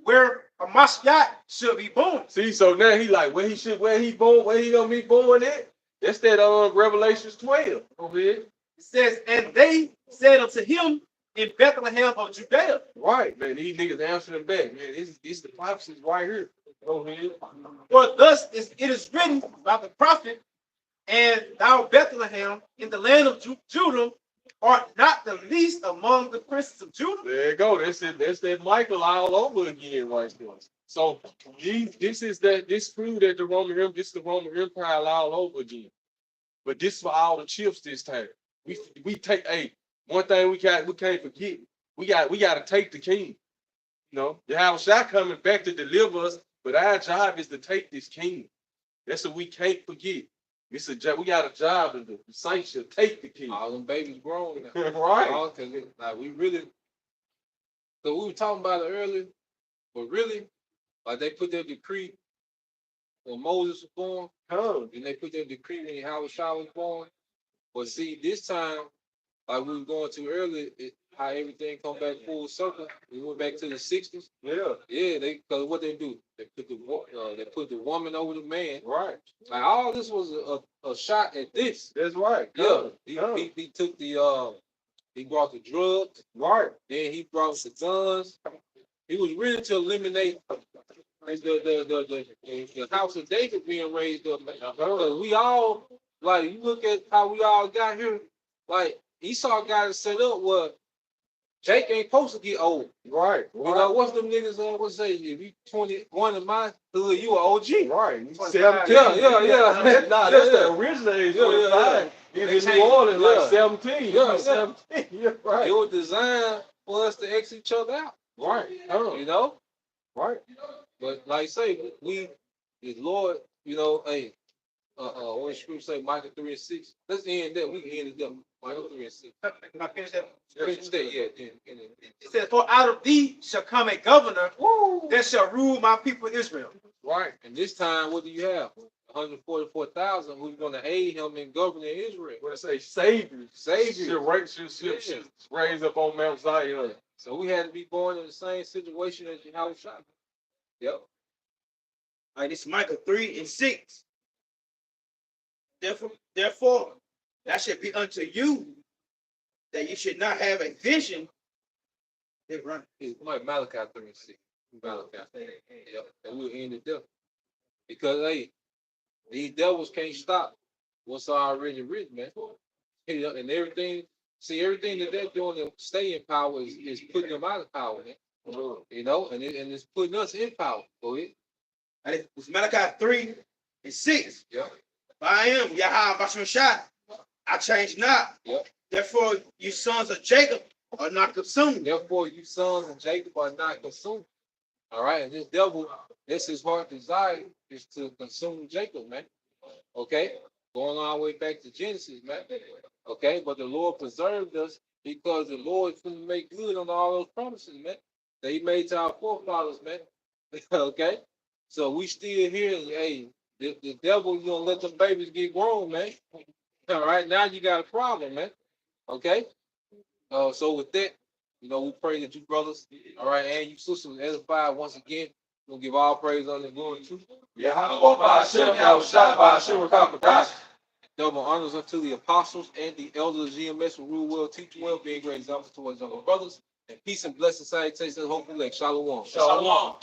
where a Mashiach should be born. See, so now he like where he gonna be born at? That's that Revelations 12. Go ahead. It says, and they said unto him in Bethlehem of Judea. Right, man. These niggas answering back, man. This the prophecies right here. Go ahead. For thus it is written by the prophet, and thou Bethlehem in the land of Judah art not the least among the princes of Judah. There you go. That's that Michael all over again right there. So this proved that the Roman Empire all over again. But this for all the chips this time. We take one thing we can't forget. We got to take the king. You know, Yahushua coming back to deliver us, but our job is to take this king. That's what we can't forget. It's a job. We got a job to do. The saints should take the king. All them babies grown now. Right. Because like we really, so we were talking about it earlier, but really, like they put their decree when Moses was born, Come. and they put their decree when Yahushua was born. But see, this time, like we were going to earlier, how everything come back full circle. We went back to the 60s. Yeah. Yeah, because what they do, they put the woman over the man. Right. Like all this was a shot at this. That's right. Yeah, Come. he took the he brought the drugs. Right. Then he brought the guns. He was really to eliminate the house of David being raised up. Because we all, like, you look at how we all got here, like, Esau got it set up where Jake ain't supposed to get old. Right. You know, what's them niggas what say? If you 21 in my hood, you an OG. Right. Yeah, Yeah. Nah, that's the original age. 25. They In New changed- Orleans, like yeah. 17. Yeah. 17. Yeah, right. It was designed for us to X each other out. Right. You know? Right. But like I say, we, the Lord, you know, hey, when Scripture say Micah 3:6, let's end that. We can end it up. Micah 3:6. Can I finish that? Finish that, yeah. It says, for out of thee shall come a governor that shall rule my people Israel. Right. And this time, what do you have? 144,000 who's going to aid him in governing Israel. What I say, Savior. Savior. Should raise up on Mount Zion. So we had to be born in the same situation as Yahushua. Yep. All right, this is Micah 3:6. Therefore, that should be unto you that you should not have a vision. They run. It's like Malachi 3:6. Malachi. Yep. And we'll end it there. Because, hey, these devils can't stop what's already written, man. You know, and everything that they're doing to stay in power is putting them out of power, man. You know, and it's putting us in power. Go ahead. And it's Malachi 3:6. Yep. I am Yahweh Bashmashah. I change not. Yep. Therefore, you sons of Jacob are not consumed. Therefore, you sons of Jacob are not consumed. All right, and this devil, this his heart desire is to consume Jacob, man. Okay, going all the way back to Genesis, man. Okay, but the Lord preserved us because the Lord couldn't make good on all those promises, man, that He made to our forefathers, man. Okay, so we still here. Hey, the devil, you gonna let them babies get grown, man. All right, now you got a problem, man. Okay, so with that, you know, we pray that you brothers, all right, and you sisters edified once again. We'll give all praise on the glory to double honors unto the apostles and the elders of GMS who rule well, teach well, being great examples towards other brothers. And peace and blessings, salutations, hopefully, like Shalom. Shalom.